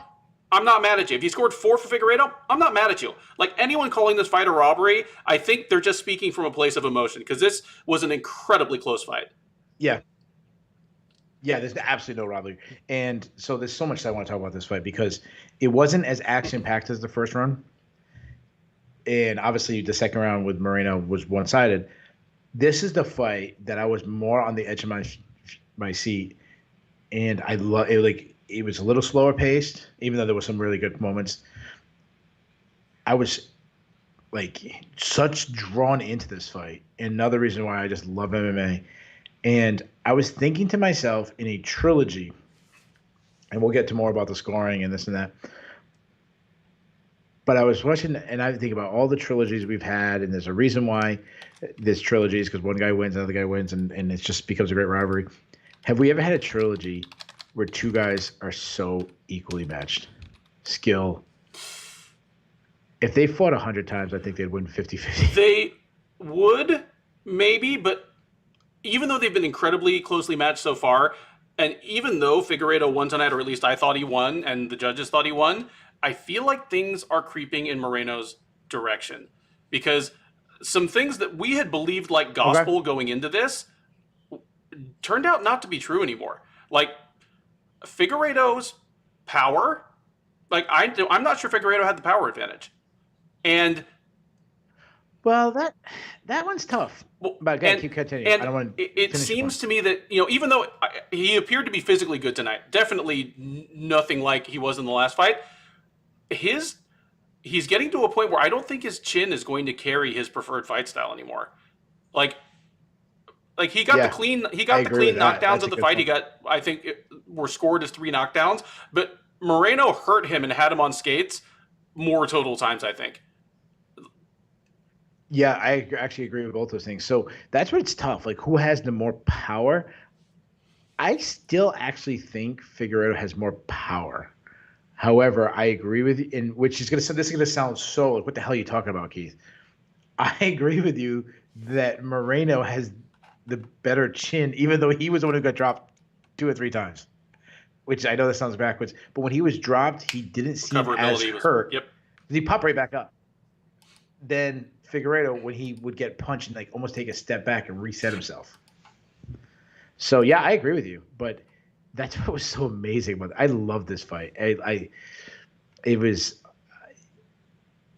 I'm not mad at you. If you scored 4 for Figueredo, I'm not mad at you. Like, anyone calling this fight a robbery, I think they're just speaking from a place of emotion, because this was an incredibly close fight. Yeah. Yeah, there's absolutely no robbery. And so there's so much that I want to talk about this fight, because it wasn't as action-packed as the first round. And obviously the second round with Moreno was one-sided. This is the fight that I was more on the edge of my seat, and I love it. Like, it was a little slower paced, even though there were some really good moments. I was like such drawn into this fight. Another reason why I just love MMA. And I was thinking to myself, in a trilogy, and we'll get to more about the scoring and this and that. But I was watching, and I think about all the trilogies we've had, and there's a reason why there's trilogies, because one guy wins, another guy wins, and it just becomes a great rivalry. Have we ever had a trilogy where 2 guys are so equally matched? Skill. If they fought 100 times, I think they'd win 50-50. They would, maybe, but even though they've been incredibly closely matched so far, and even though Figueredo won tonight, or at least I thought he won, and the judges thought he won, I feel like things are creeping in Moreno's direction, because some things that we had believed like gospel going into this turned out not to be true anymore. Like, Figueredo's power, like, I'm not sure Figueredo had the power advantage. And well, that one's tough. But again, keep continuing. I don't want to. It seems to me that, even though he appeared to be physically good tonight, definitely nothing like he was in the last fight, he's getting to a point where I don't think his chin is going to carry his preferred fight style anymore. Like he got the clean knockdowns of the fight. Point. He got, I think, were scored as 3 knockdowns, but Moreno hurt him and had him on skates more total times, I think. Yeah, I actually agree with both those things. So that's where it's tough. Like, who has the more power? I still actually think Figueredo has more power. However, I agree with you, this is going to sound so like, what the hell are you talking about, Keith? I agree with you that Moreno has the better chin, even though he was the one who got dropped 2 or 3 times, which I know that sounds backwards. But when he was dropped, he didn't seem as hurt. Yep. He popped right back up. Then Figueredo, when he would get punched and like almost take a step back and reset himself. So yeah, I agree with you, but that's what was so amazing about it. I love this fight. It was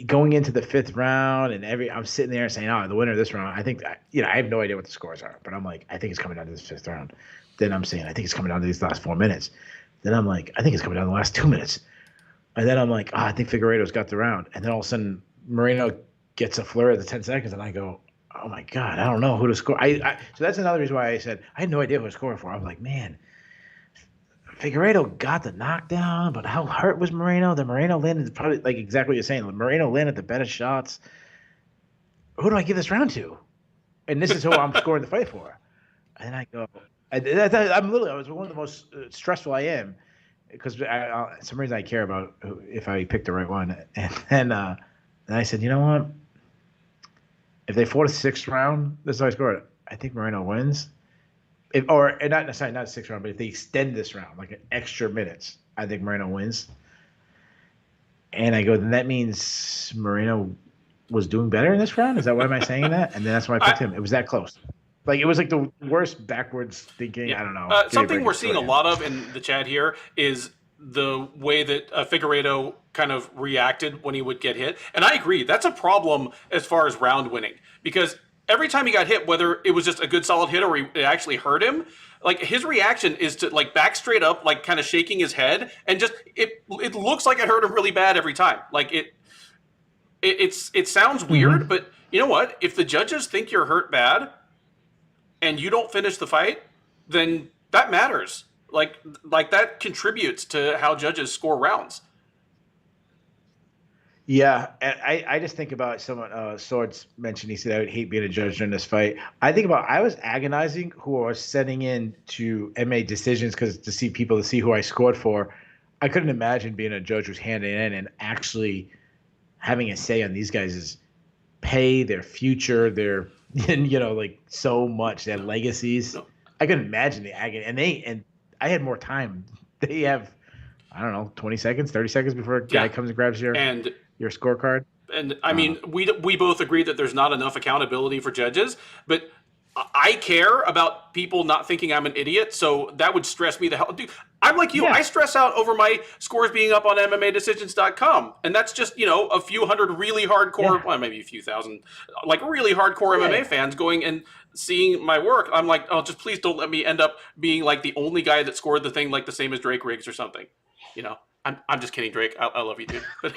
going into the 5th round, and I'm sitting there saying, "Oh, the winner of this round." I think I have no idea what the scores are, but I'm like, I think it's coming down to this 5th round. Then I'm saying, I think it's coming down to these last 4 minutes. Then I'm like, I think it's coming down to the last 2 minutes. And then I'm like, I think Figueredo's got the round. And then all of a sudden, Moreno gets a flurry at the 10 seconds, and I go, oh my God, I don't know who to score. So that's another reason why I said I had no idea who to score for. I was like, man, Figueredo got the knockdown, but how hurt was Moreno? The Moreno landed probably like exactly what you're saying. Moreno landed the better shots. Who do I give this round to? And this is who I'm scoring the fight for. And I go, I was one of the most stressful I am because some reason I care about if I pick the right one. And I said, you know what? If they fought a sixth round, this is how I scored it. I think Moreno wins. Not necessarily not a sixth round, but if they extend this round, like an extra minutes, I think Moreno wins. And I go, then that means Moreno was doing better in this round? Is that why am I saying that? And then that's why I picked him. It was that close. Like, it was like the worst backwards thinking. Yeah. I don't know. Something we're seeing a lot of in the chat here is the way that Figueredo kind of reacted when he would get hit. And I agree. That's a problem as far as round winning. Because every time he got hit, whether it was just a good solid hit or it actually hurt him, like his reaction is to like back straight up, like kind of shaking his head. And just, it looks like it hurt him really bad every time. Like it sounds weird, but you know what? If the judges think you're hurt bad and you don't finish the fight, then that matters. Like that contributes to how judges score rounds. Yeah, and I just think about someone, Swords mentioned, he said, I would hate being a judge during this fight. I think about, I was agonizing who I was sending in to MMA decisions to see who I scored for. I couldn't imagine being a judge who's handing in and actually having a say on these guys' pay, their future, their, like so much, their legacies. No. I couldn't imagine the agony. And I had more time. They have, I don't know, 20 seconds, 30 seconds before a guy comes and grabs your scorecard. And I mean, we both agree that there's not enough accountability for judges, but I care about people not thinking I'm an idiot, so that would stress me the hell. Dude, I'm like you. Yeah. I stress out over my scores being up on MMAdecisions.com, and that's just, a few hundred really hardcore, well, maybe a few thousand, like really hardcore MMA fans going and seeing my work. I'm like, oh, just please don't let me end up being like the only guy that scored the thing like the same as Drake Riggs or something. I'm just kidding, Drake. I love you, dude. He's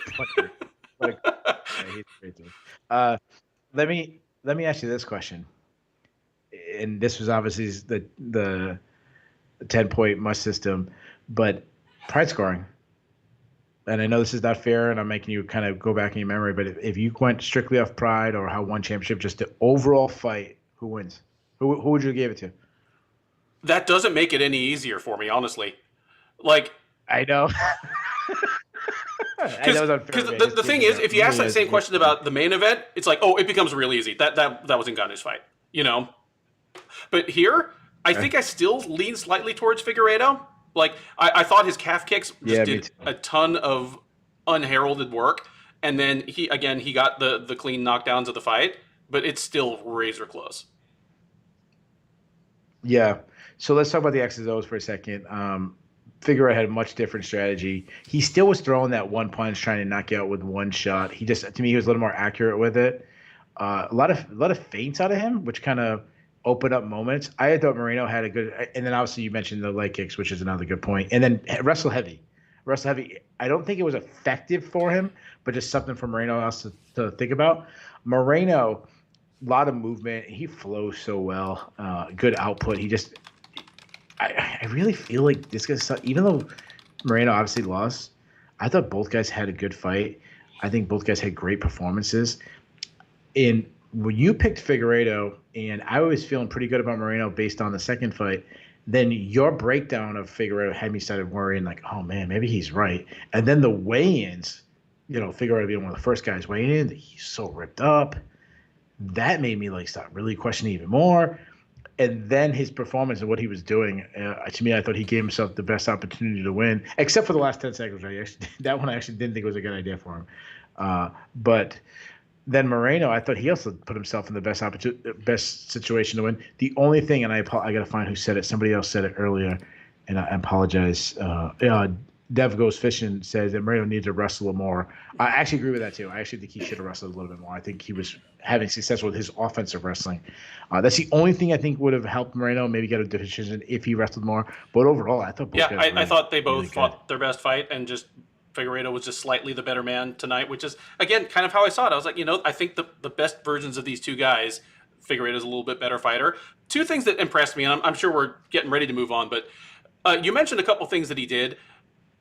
great, dude. Let me ask you this question. And this was obviously the 10-point must system, but pride scoring. And I know this is not fair, and I'm making you kind of go back in your memory, but if you went strictly off pride or how one championship, just the overall fight, who wins? Who would you give it to? That doesn't make it any easier for me, honestly. Like, I know. Because the thing is, if you ask that same question about the main event, it's like, oh, it becomes real easy. That was Ngannou's fight, But here, I think I still lean slightly towards Figueredo. Like, I thought his calf kicks just did a ton of unheralded work. And then he got the clean knockdowns of the fight, but it's still razor close. Yeah. So let's talk about the X's and O's for a second. Figueredo had a much different strategy. He still was throwing that one punch, trying to knock you out with one shot. He was a little more accurate with it. A lot of feints out of him, which kind of opened up moments. I thought Moreno had a good, and then obviously you mentioned the leg kicks, which is another good point. And then wrestle heavy. I don't think it was effective for him, but just something for Moreno else to think about. Moreno, a lot of movement. He flows so well. Good output. I really feel like this guy's, even though Moreno obviously lost, I thought both guys had a good fight. I think both guys had great performances. And when you picked Figueredo, and I was feeling pretty good about Moreno based on the second fight, then your breakdown of Figueredo had me started worrying, like, oh man, maybe he's right. And then the weigh-ins, Figueredo being one of the first guys weighing in, he's so ripped up. That made me start really questioning even more. And then his performance and what he was doing, to me, I thought he gave himself the best opportunity to win, except for the last 10 seconds. That one I actually didn't think was a good idea for him. But then Moreno, I thought he also put himself in the best situation to win. The only thing, and I got to find who said it. Somebody else said it earlier, and I apologize. Dev Goes Fishing says that Moreno needs to wrestle more. I actually agree with that too. I actually think he should have wrestled a little bit more. I think he was having success with his offensive wrestling. That's the only thing I think would have helped Moreno maybe get a decision if he wrestled more. But overall, I thought both guys I thought they both fought their best fight, and just Figueredo was just slightly the better man tonight, which is, again, kind of how I saw it. I was like, I think the best versions of these two guys, Figueredo's a little bit better fighter. Two things that impressed me, and I'm sure we're getting ready to move on, but You mentioned a couple things that he did.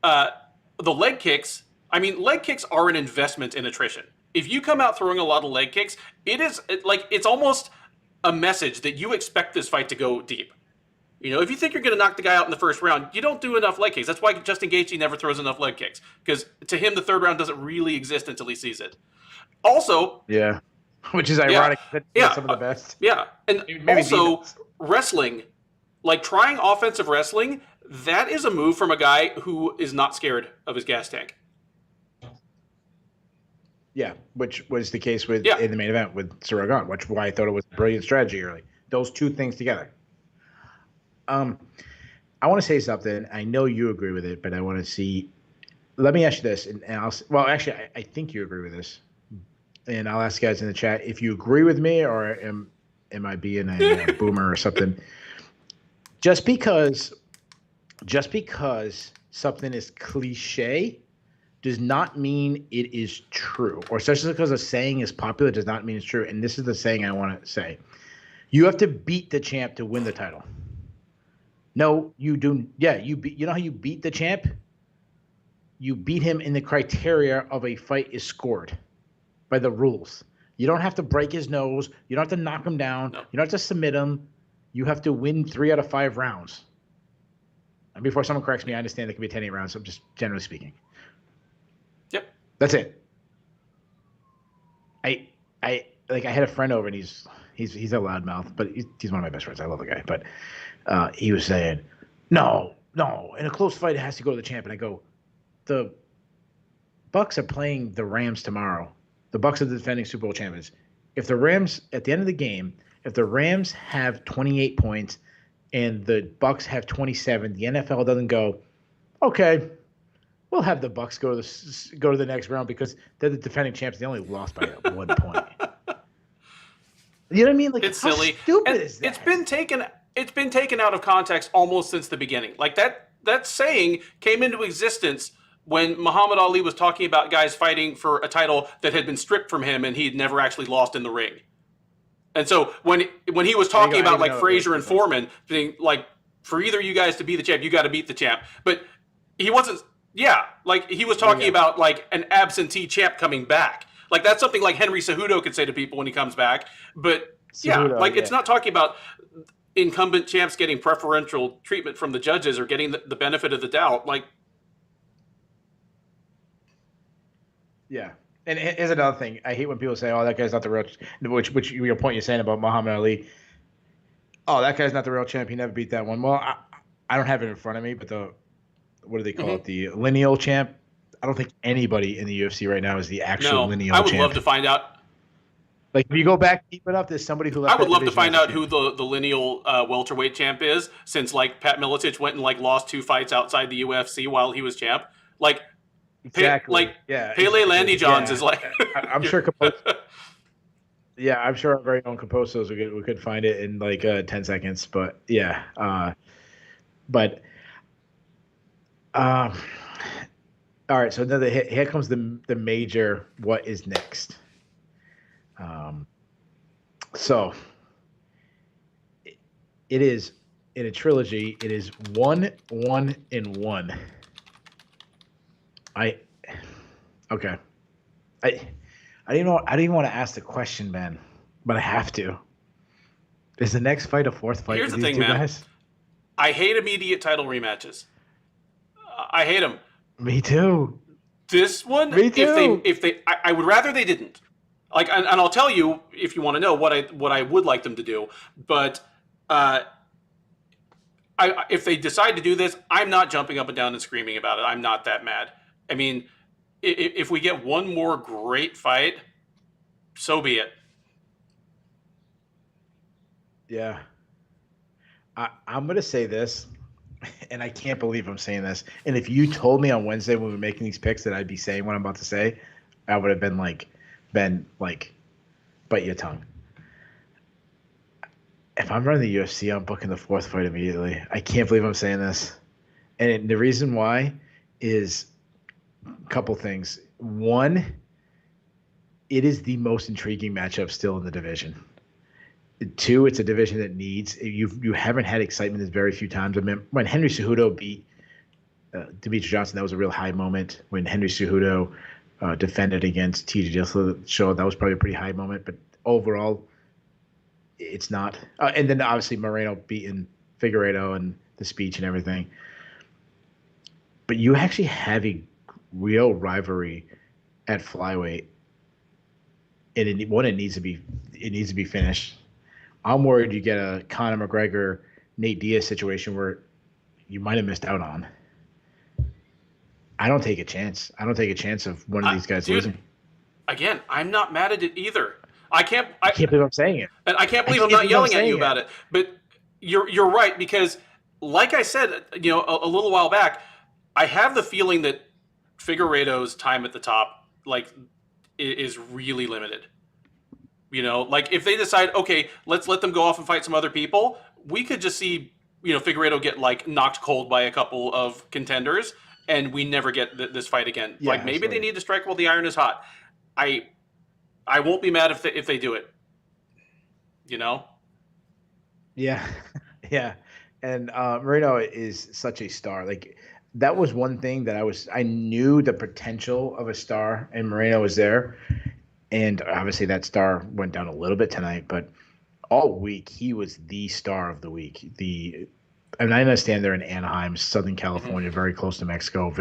The leg kicks. I mean, leg kicks are an investment in attrition. If you come out throwing a lot of leg kicks, it's almost a message that you expect this fight to go deep. You know, if you think you're going to knock the guy out in the first round, you don't do enough leg kicks. That's why Justin Gaethje never throws enough leg kicks, because to him the third round doesn't really exist until he sees it. Also, yeah, which is ironic. That's some of the best. Yeah, and maybe also wrestling, like trying offensive wrestling, that is a move from a guy who is not scared of his gas tank. Yeah, which was the case in the main event with Saragon, which is why I thought it was a brilliant strategy early. Those two things together. I want to say something. I know you agree with it, but I want to see. Let me ask you this, and actually, I think you agree with this, and I'll ask you guys in the chat if you agree with me, or am I being a boomer or something? Just because something is cliche does not mean it is true, or especially because a saying is popular does not mean it's true. And this is the saying I want to say: you have to beat the champ to win the title. No, you do. Yeah, you know how you beat the champ? You beat him in the criteria of a fight is scored by the rules. You don't have to break his nose. You don't have to knock him down. No. You don't have to submit him. You have to win 3 out of 5 rounds. And before someone corrects me, I understand it can be 10-8 rounds. I'm just generally speaking. Yep. That's it. I had a friend over, and he's a loudmouth, but he's one of my best friends. I love the guy, but he was saying, no, in a close fight, it has to go to the champ. And I go, the Bucks are playing the Rams tomorrow. The Bucks are the defending Super Bowl champions. If the Rams, at the end of the game, if the Rams have 28 points and the Bucks have 27, the NFL doesn't go, okay, we'll have the Bucks go to the next round because they're the defending champs. They only lost by 1 point. You know what I mean? Like, it's how silly. Stupid is that? It's been taken out of context almost since the beginning. Like that saying came into existence when Muhammad Ali was talking about guys fighting for a title that had been stripped from him and he'd never actually lost in the ring. And so when he was talking about like Frazier and Foreman being like, for either you guys to be the champ, you got to beat the champ. But he wasn't. Yeah, like he was talking about like an absentee champ coming back. Like that's something like Henry Cejudo could say to people when he comes back. But it's not talking about incumbent champs getting preferential treatment from the judges or getting the benefit of the doubt. Like, yeah. And here's another thing. I hate when people say, "Oh, that guy's not the real," which your point you're saying about Muhammad Ali. Oh, that guy's not the real champ. He never beat that one. Well, I don't have it in front of me, but what do they call it? The lineal champ. I don't think anybody in the UFC right now is the actual lineal champ. I would love to find out. Like, if you go back deep enough, there's somebody who left. I would love to find out who the lineal welterweight champ is, since like Pat Miletich went and like lost 2 fights outside the UFC while he was champ. Like, exactly. Pele Landy Johns is like. I'm sure. I'm sure our very own Caposos we could find it in like 10 seconds. But yeah, all right, so here comes the major what is next. So it is in a trilogy. It is 1, 1, and 1. I didn't even want to ask the question, man, but I have to. Is the next fight a 4th fight? Here's the thing, man. Guys? I hate immediate title rematches. I hate them. Me too. This one, me too. I would rather they didn't. Like, and I'll tell you if you want to know what I would like them to do. But if they decide to do this, I'm not jumping up and down and screaming about it. I'm not that mad. I mean, if we get one more great fight, so be it. Yeah. I'm gonna say this. And I can't believe I'm saying this. And if you told me on Wednesday when we were making these picks that I'd be saying what I'm about to say, I would have been like, bite your tongue. If I'm running the UFC, I'm booking the 4th fight immediately. I can't believe I'm saying this. And the reason why is a couple things. One, it is the most intriguing matchup still in the division. Two, it's a division that needs you haven't had excitement as very few times. I mean, when Henry Cejudo beat Demetrius Johnson, that was a real high moment. When Henry Cejudo defended against TJ Dillashaw, that was probably a pretty high moment. But overall, it's not. And then obviously Moreno beating Figuereto and the speech and everything. But you actually have a real rivalry at flyweight, and it needs to be finished. I'm worried you get a Conor McGregor, Nate Diaz situation where you might have missed out on. I don't take a chance. I don't take a chance of one of these guys losing. Again, I'm not mad at it either. I can't believe I'm saying it. And I can't believe I'm not yelling at you about it. But you're right, because like I said, a little while back, I have the feeling that Figueiredo's time at the top, is really limited. Like if they decide, okay, let's let them go off and fight some other people, we could just see, Figueiredo get knocked cold by a couple of contenders, and we never get this fight again. Yeah, maybe they need to strike while the iron is hot. I won't be mad if they do it. Yeah, yeah, and Moreno is such a star. That was one thing that I knew the potential of a star, and Moreno was there. And obviously that star went down a little bit tonight, but all week he was the star of the week. And I understand they're in Anaheim, Southern California, very close to Mexico.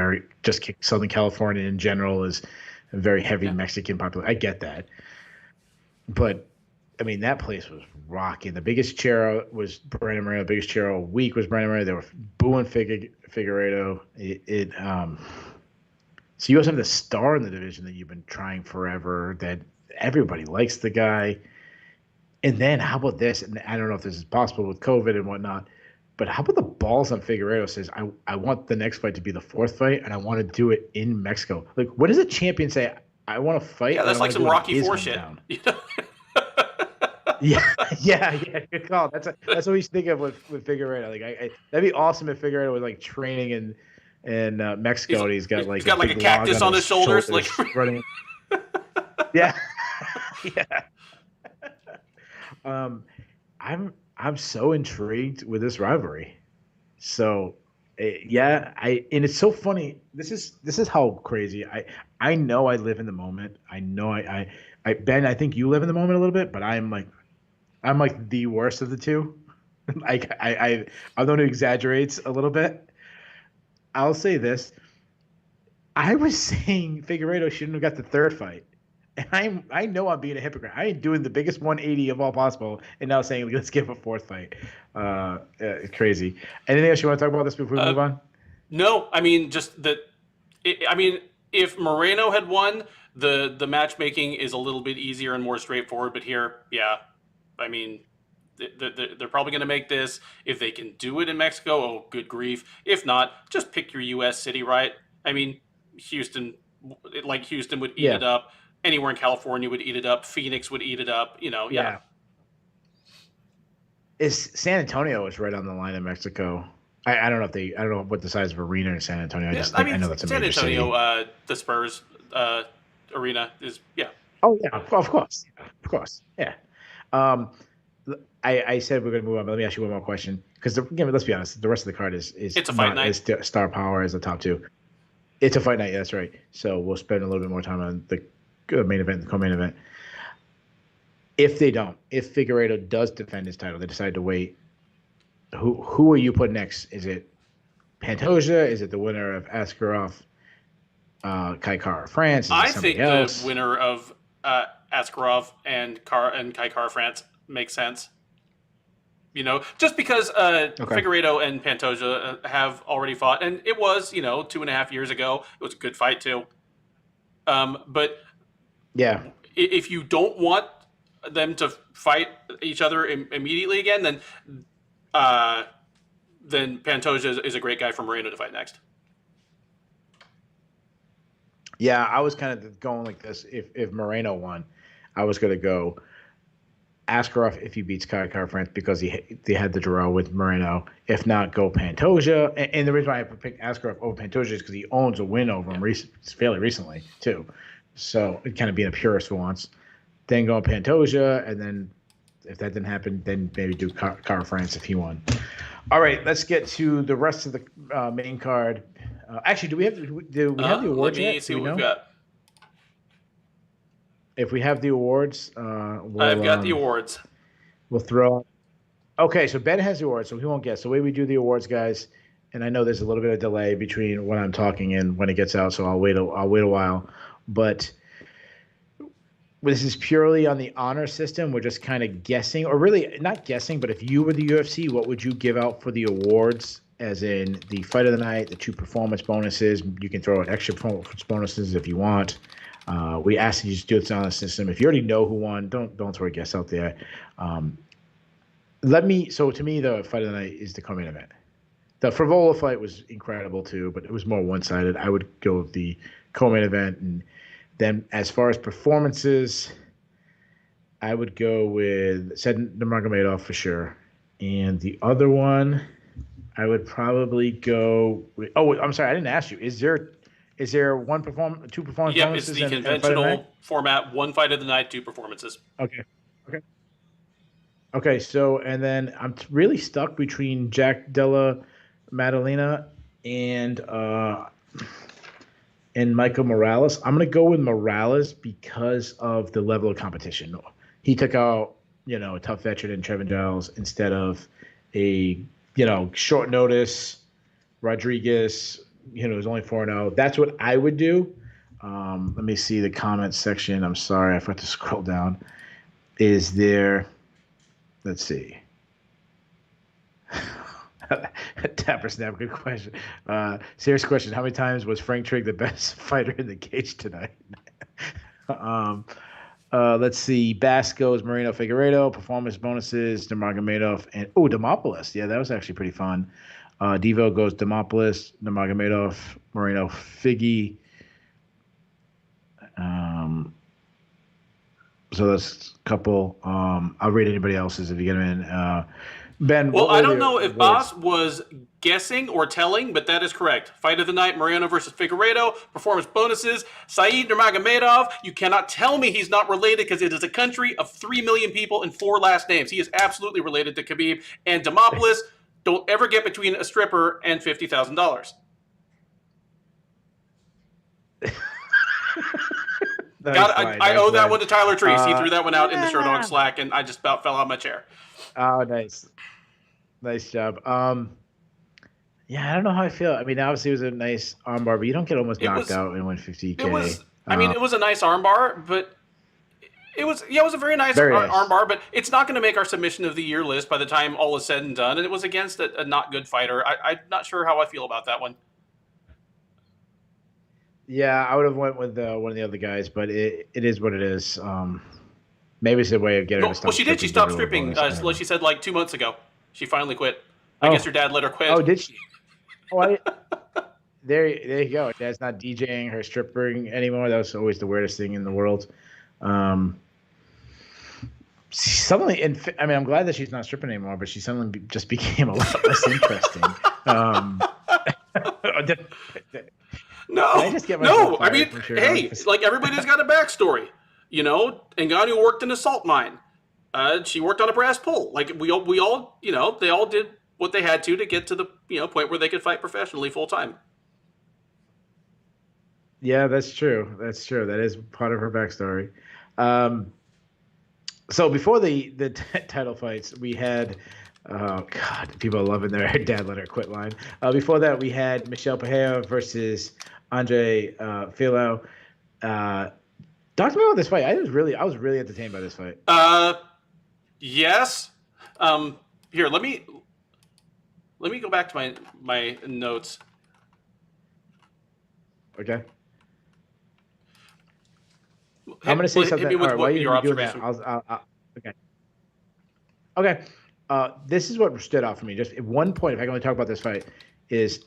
Southern California in general is a very heavy Mexican population. I get that, but I mean that place was rocking. The biggest cheer was Brandon Moreno. The biggest cheer all week was Brandon Moreno. They were booing Figueredo. So you also have the star in the division that you've been trying forever, that everybody likes the guy. And then how about this? And I don't know if this is possible with COVID and whatnot, but how about the balls on Figueredo says, I want the next fight to be the fourth fight, and I want to do it in Mexico. What does a champion say? I want to fight. Yeah, that's like some Rocky IV shit. Yeah. Good call. That's what we should think of with Figueredo. That'd be awesome if Figueredo was training in Mexico. He's got a cactus on his shoulders, running. Yeah. I'm so intrigued with this rivalry. So and it's so funny. This is how crazy I know I live in the moment. I know I Ben, I think you live in the moment a little bit, but I'm the worst of the two. I'm the one who exaggerates a little bit. I'll say this. I was saying Figueredo shouldn't have got the third fight. And I know I'm being a hypocrite. I ain't doing the biggest 180 of all possible and now saying let's give a fourth fight. It's crazy. Anything else you want to talk about this before we move on? No, I mean just that. If Moreno had won, the matchmaking is a little bit easier and more straightforward. But here, they're probably going to make this. If they can do it in Mexico, oh, good grief. If not, just pick your U.S. city, right? I mean, Houston would eat it up. Anywhere in California would eat it up. Phoenix would eat it up. Yeah. San Antonio is right on the line in Mexico. I don't know what the size of arena in San Antonio. I know that's a San major Antonio, city. The Spurs arena is Oh yeah, of course, yeah. I said we're going to move on, but let me ask you one more question. Because again, let's be honest, the rest of the card is it's a fight night. As star power as the top two. It's a fight night, that's right. So we'll spend a little bit more time on the main event, the co-main event. If Figueredo does defend his title, they decide to wait. Who are you putting next? Is it Pantoja? Is it the winner of Askarov, Kai Kara-France? I think the winner of Askarov and Kai Kara-France makes sense. Just because Figueredo and Pantoja have already fought, and it was 2.5 years ago. It was a good fight too. But yeah, if you don't want them to fight each other immediately again, then Pantoja is a great guy for Moreno to fight next. Yeah, I was kind of going like this. If Moreno won, I was going to go Askarov if he beats Kai Kara-France because they had the draw with Moreno. If not, go Pantoja. And the reason why I picked Askarov over Pantoja is because he owns a win over him fairly recently too. So it kind of being a purist for once. Then go Pantoja, and then If that didn't happen, then maybe do Car France if he won. All right, let's get to the rest of the main card. Actually, do we have the awards yet? Let me see what we've got. If we have the awards, I've got the awards. We'll throw. Okay, so Ben has the awards, so he won't guess. The way we do the awards, guys, and I know there's a little bit of delay between when I'm talking and when it gets out, so I'll wait a while. But this is purely on the honor system. We're just kind of guessing, or really not guessing, but if you were the UFC, what would you give out for the awards? As in the fight of the night, the 2 performance bonuses. You can throw in extra performance bonuses if you want. We ask you to do this on the system. If you already know who won, don't throw a guess out there. So to me, the fight of the night is the co-main event. The Frevolo fight was incredible too, but it was more one-sided. I would go with the co-main event, and then as far as performances, I would go with Nurmagomedov for sure, and the other one, I would probably go with. Oh, I'm sorry, I didn't ask you. Is there 2 performance? Yep, it's the conventional format: 1 fight of the night, 2 performances. Okay. So, and then I'm really stuck between Jack Della Maddalena and Michael Morales. I'm gonna go with Morales because of the level of competition. He took out a tough veteran in Trevin Giles instead of a short notice Rodriguez. Who's only 4-0. That's what I would do. Let me see the comments section. I'm sorry, I forgot to scroll down. Is there? Let's see. Tapper Snap, good question. Serious question. How many times was Frank Trigg the best fighter in the cage tonight? Let's see. Basco's Moreno Figuereto, performance bonuses, Nurmagomedov, and Demopoulos. Yeah, that was actually pretty fun. Devo goes Demopoulos, Nurmagomedov, Moreno Figgy. So that's a couple. I'll read anybody else's if you get them in. Ben. Well, I don't know if Boss was guessing or telling, but that is correct. Fight of the night: Moreno versus Figuereto. Performance bonuses: Saeed Nurmagomedov. You cannot tell me he's not related because it is a country of 3 million people and 4 last names. He is absolutely related to Khabib. And Demopoulos. Don't ever get between a stripper and $50,000. I owe that one to Tyler Treese. He threw that one out in the Sherdog Slack, and I just about fell out of my chair. Oh, nice job. Yeah, I don't know how I feel. I mean, obviously it was a nice armbar, but you don't get almost knocked out in 150K. It was. It was a nice armbar, but it was a very nice armbar. But it's not going to make our submission of the year list by the time all is said and done. And it was against a not good fighter. I'm not sure how I feel about that one. Yeah, I would have went with one of the other guys, but it is what it is. Maybe it's a way of getting her to stop. Well, she did. She stopped stripping. Like she said, like 2 months ago. She finally quit. I guess her dad let her quit. Oh, did she? Oh, there you go. Dad's not DJing her stripping anymore. That was always the weirdest thing in the world. Suddenly, I'm glad that she's not stripping anymore, but she suddenly just became a lot less interesting. No. I mean, hey, like everybody's got a backstory. Ngannou worked in a salt mine. She worked on a brass pole. Like we all, they all did what they had to get to the point where they could fight professionally full time. Yeah, that's true. That is part of her backstory. So before the title fights, we had, oh God, people are loving their dad let her quit line. Before that, we had Michelle Pereira versus Andre Filo. Talk to me about this fight. I was really entertained by this fight. Yes. Here, let me go back to my notes. Okay. I'm going to say something. All right, while your you're doing that, okay. This is what stood out for me. Just at one point, if I can only talk about this fight, is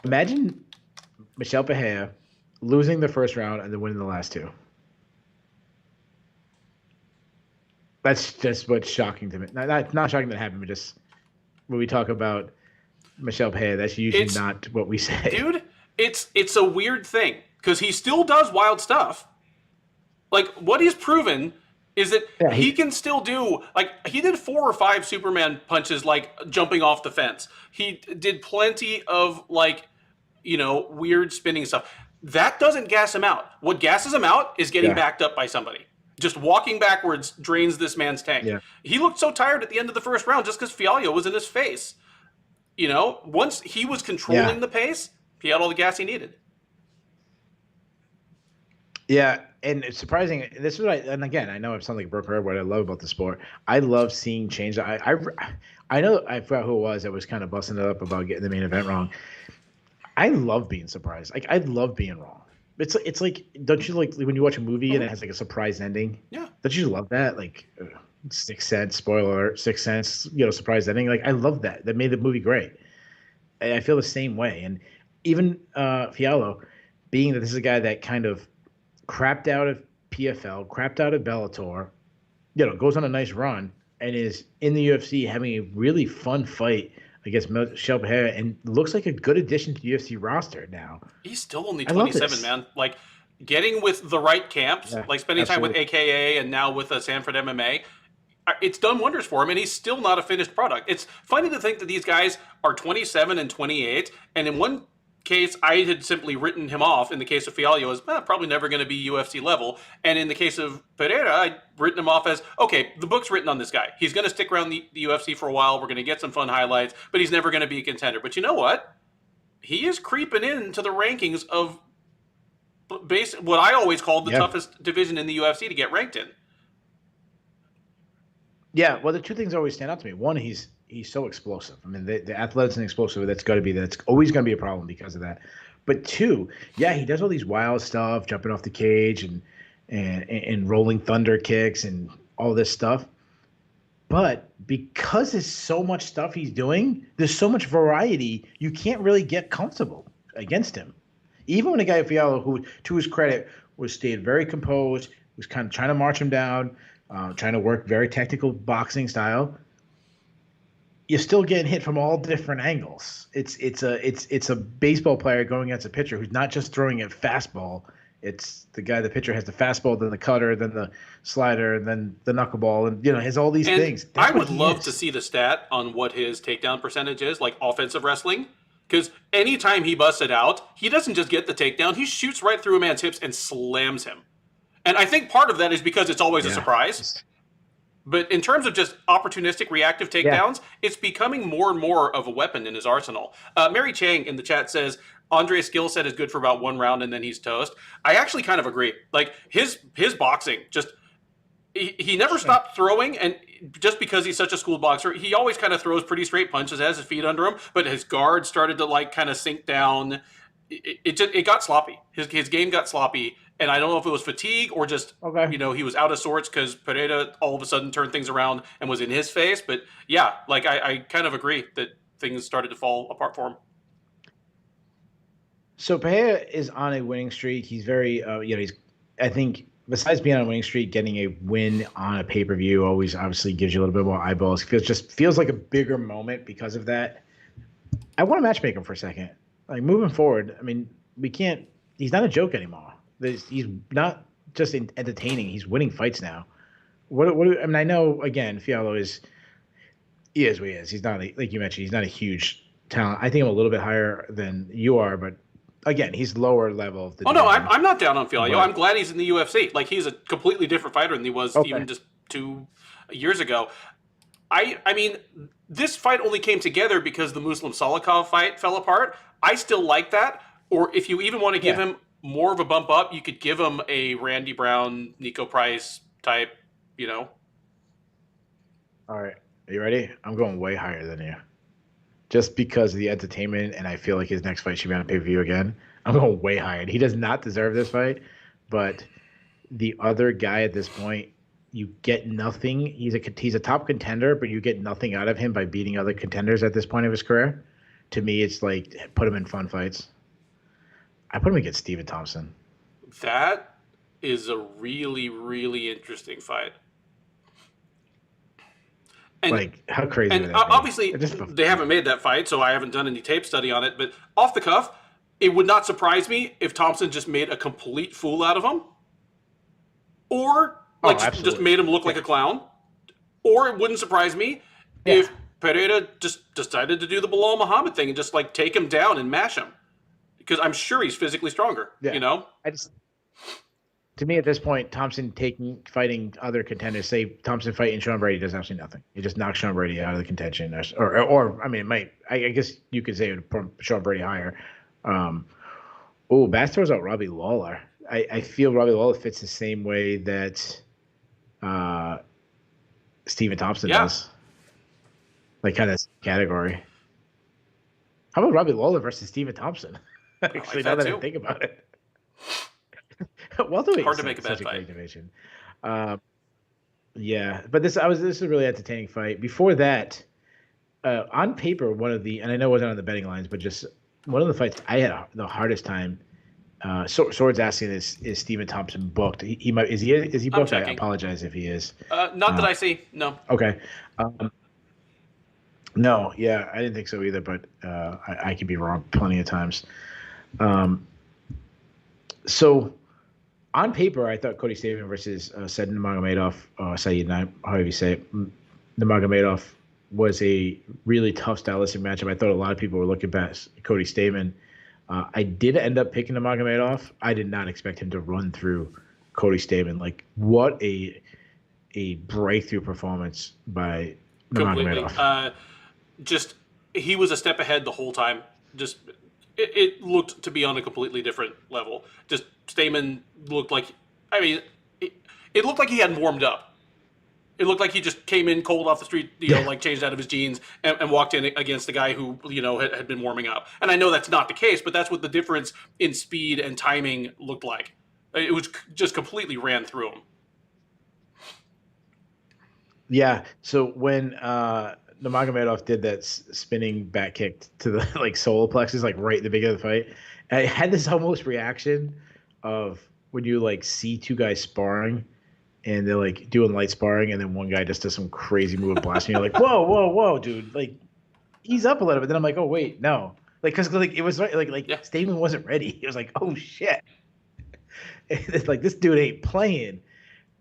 imagine Michelle Pereira losing the first round and then winning the last 2. That's just what's shocking to me. Not shocking that happened, but just when we talk about Michelle Pereira, that's usually not what we say. Dude, it's a weird thing because he still does wild stuff. Like what he's proven is that Yeah, he can still do, like, he did 4 or 5 Superman punches, like, jumping off the fence. He did plenty of, like, weird spinning stuff. That doesn't gas him out. What gasses him out is getting yeah, backed up by somebody. Just walking backwards drains this man's tank. yeah. He looked so tired at the end of the first round just because Fialho was in his face. Once he was controlling Yeah. the pace, he had all the gas he needed. Yeah, and it's surprising. This is what and again, I know I sound like a broken record. What I love about the sport, I love seeing change. I know I forgot who it was that was kind of busting it up about getting the main event wrong. I love being surprised. Like I love being wrong. It's like, don't you like when you watch a movie and it has like a surprise ending? Yeah. Don't you love that? Like Sixth Sense, spoiler alert, Sixth Sense, surprise ending. Like I love that. That made the movie great. And I feel the same way. And even Fialho, being that this is a guy that kind of crapped out of PFL, crapped out of Bellator, goes on a nice run and is in the UFC having a really fun fight against Michel Pereira and looks like a good addition to the UFC roster now. He's still only 27, man. Like, getting with the right camps, like spending time with AKA and now with Sanford MMA, it's done wonders for him, and he's still not a finished product. It's funny to think that these guys are 27 and 28, and in one case, I had simply written him off. In the case of Fialho, as probably never going to be UFC level, and in the case of Pereira, I'd written him off as, okay, the book's written on this guy. He's going to stick around the UFC for a while. We're going to get some fun highlights, but he's never going to be a contender. But you know what? He is creeping into the rankings of what I always called the toughest division in the UFC to get ranked in. Yeah, well, the two things always stand out to me. One, he's so explosive. I mean, the athletics and explosive, that's always going to be a problem because of that. But two, yeah, he does all these wild stuff, jumping off the cage and rolling thunder kicks and all this stuff. But because there's so much stuff he's doing, there's so much variety, you can't really get comfortable against him. Even when a guy Fialho, who, to his credit, stayed very composed, was kind of trying to march him down, trying to work very technical boxing style, you're still getting hit from all different angles. It's a baseball player going against a pitcher who's not just throwing a fastball. It's the pitcher has the fastball, then the cutter, then the slider, then the knuckleball, and has all these things. I would love to see the stat on what his takedown percentage is, like offensive wrestling. Because anytime he busts it out, he doesn't just get the takedown, he shoots right through a man's hips and slams him. And I think part of that is because it's always a surprise. But in terms of just opportunistic, reactive takedowns, it's becoming more and more of a weapon in his arsenal. Mary Chang in the chat says, Andre's skill set is good for about one round and then he's toast. I actually kind of agree. Like, his boxing, just he never stopped throwing, and just because he's such a school boxer, he always kind of throws pretty straight punches, has his feet under him, but his guard started to, like, kind of sink down. It got sloppy. His game got sloppy. And I don't know if it was fatigue or just, he was out of sorts because Pereira all of a sudden turned things around and was in his face. But yeah, like I kind of agree that things started to fall apart for him. So Pereira is on a winning streak. He's very, I think besides being on a winning streak, getting a win on a pay-per-view always obviously gives you a little bit more eyeballs. Feels like a bigger moment because of that. I want to matchmake him for a second. Like, moving forward, I mean, he's not a joke anymore. He's not just entertaining. He's winning fights now. I know, again, Fialho is what he is. He's not, like you mentioned, he's not a huge talent. I think I'm a little bit higher than you are, but again, he's lower level of the division. No, I'm not down on Fialho. I'm glad he's in the UFC. Like, he's a completely different fighter than he was even just 2 years ago. I mean, this fight only came together because the Muslim Salikov fight fell apart. I still like that. Or if you even want to give him more of a bump up, you could give him a Randy Brown, Nico Price type, All right. Are you ready? I'm going way higher than you. Just because of the entertainment, and I feel like his next fight should be on a pay-per-view again. I'm going way higher. He does not deserve this fight, but the other guy at this point, you get nothing. He's a top contender, but you get nothing out of him by beating other contenders at this point of his career. To me, it's like, put him in fun fights. I put him against Stephen Thompson. That is a really, really interesting fight. And, like, how crazy and would that be? Obviously, they haven't made that fight, so I haven't done any tape study on it. But off the cuff, it would not surprise me if Thompson just made a complete fool out of him. Or Like, just absolutely. made him look like a clown. Or it wouldn't surprise me if Pereira just decided to do the Bilal Muhammad thing and just, like, take him down and mash him. Because I'm sure he's physically stronger, you know? To me, at this point, Thompson fighting other contenders, say Thompson fighting Sean Brady, does absolutely nothing. He just knocks Sean Brady out of the contention, or I mean, it might. I guess you could say it would put Sean Brady higher. Bass throws out Robbie Lola. I feel Robbie Lola fits the same way that Stephen Thompson does, like kind of category. How about Robbie Lola versus Stephen Thompson? Actually, now that I think about it. Welterweight hard to make a bad fight. Great division. But this is a really entertaining fight. Before that, on paper, and I know it wasn't on the betting lines, but just one of the fights I had the hardest time. Sword's asking is Stephen Thompson booked? He might is he booked? I apologize if he is. Not that I see. No. Okay. No, yeah, I didn't think so either, but I could be wrong plenty of times. So on paper, I thought Cody Stamann versus Said Nurmagomedov, however you say it, Nurmagomedov was a really tough stylistic matchup. I thought a lot of people were looking past Cody Stamann. I did end up picking Nurmagomedov. I did not expect him to run through Cody Stamann. Like, what a breakthrough performance by Nurmagomedov. Just he was a step ahead the whole time. Just it looked to be on a completely different level. Just Stamann looked like, it looked like he hadn't warmed up. It looked like he just came in cold off the street, like changed out of his jeans and walked in against a guy who, had been warming up. And I know that's not the case, but that's what the difference in speed and timing looked like. It was just completely ran through him. Yeah. So when Nurmagomedov did that spinning back kick to the solar plexus, right in the beginning of the fight, and I had this almost reaction of when you see two guys sparring and they're doing light sparring, and then one guy just does some crazy move of blasting. You're like, whoa, dude, ease up a little bit. Then I'm like, oh wait, no, because it was right, Stamann wasn't ready. It was like, oh shit, it's this dude ain't playing.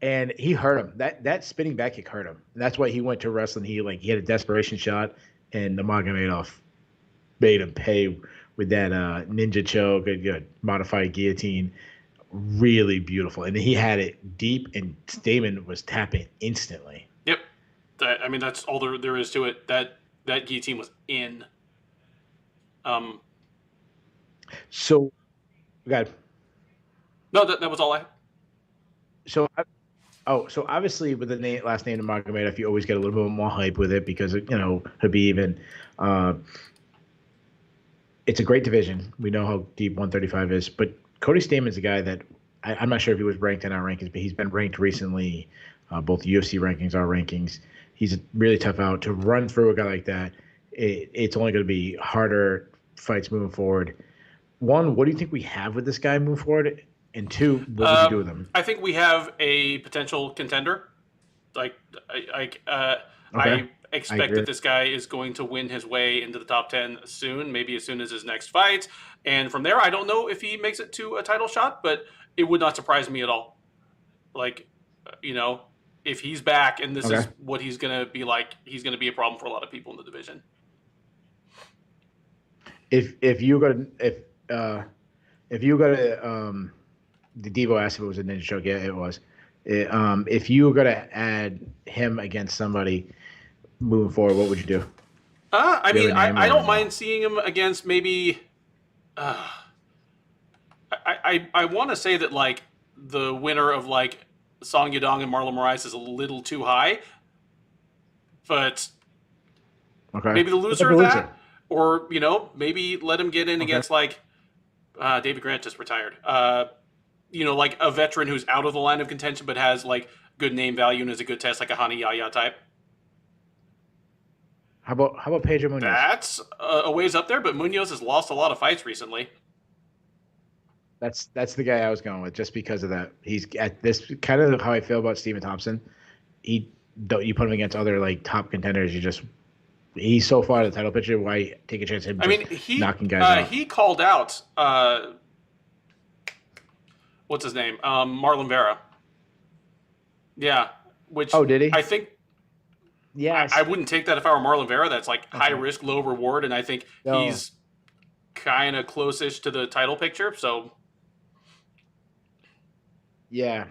And he hurt him. That spinning back kick hurt him. And that's why he went to wrestling. He had a desperation shot, and Nurmagomedov made him pay with that ninja choke, a modified guillotine. Really beautiful. And he had it deep, and Stamann was tapping instantly. Yep. That's all there is to it. That guillotine was in. So, God. No, that was all I had. So obviously with the last name of Nurmagomedov, you always get a little bit more hype with it because Khabib, and it's a great division. We know how deep 135 is, but Cody Stamann's a guy that I'm not sure if he was ranked in our rankings, but he's been ranked recently, both UFC rankings, our rankings. He's a really tough out to run through a guy like that. It's only going to be harder fights moving forward. One, what do you think we have with this guy moving forward? And two, what would you do with him? I think we have a potential contender. I expect that this guy is going to win his way into the top 10 soon, maybe as soon as his next fight. And from there, I don't know if he makes it to a title shot, but it would not surprise me at all. If he's back and this is what he's going to be like, he's going to be a problem for a lot of people in the division. If you go to the Devo asked if it was a ninja choke. Yeah, it was. If you were going to add him against somebody moving forward, what would you do? I don't mind seeing him against maybe. I want to say that the winner of Song Yadong and Marlon Moraes is a little too high, but maybe the loser of that, or maybe let him get in against David Grant just retired. A veteran who's out of the line of contention but has good name value and is a good test, like a Hani Yahya type. How about Pedro Munoz? That's a ways up there, but Munoz has lost a lot of fights recently. That's the guy I was going with, just because of that. He's at this kind of how I feel about Stephen Thompson. You put him against other top contenders, he's so far in the title picture. Why take a chance at him? Knocking guys off. He called out. What's his name? Marlon Vera. Yeah, which Oh, did he? I think I Yes. wouldn't take that if I were Marlon Vera. That's like high Okay. risk, low reward, and I think No. he's kind of close-ish to the title picture. So Yeah.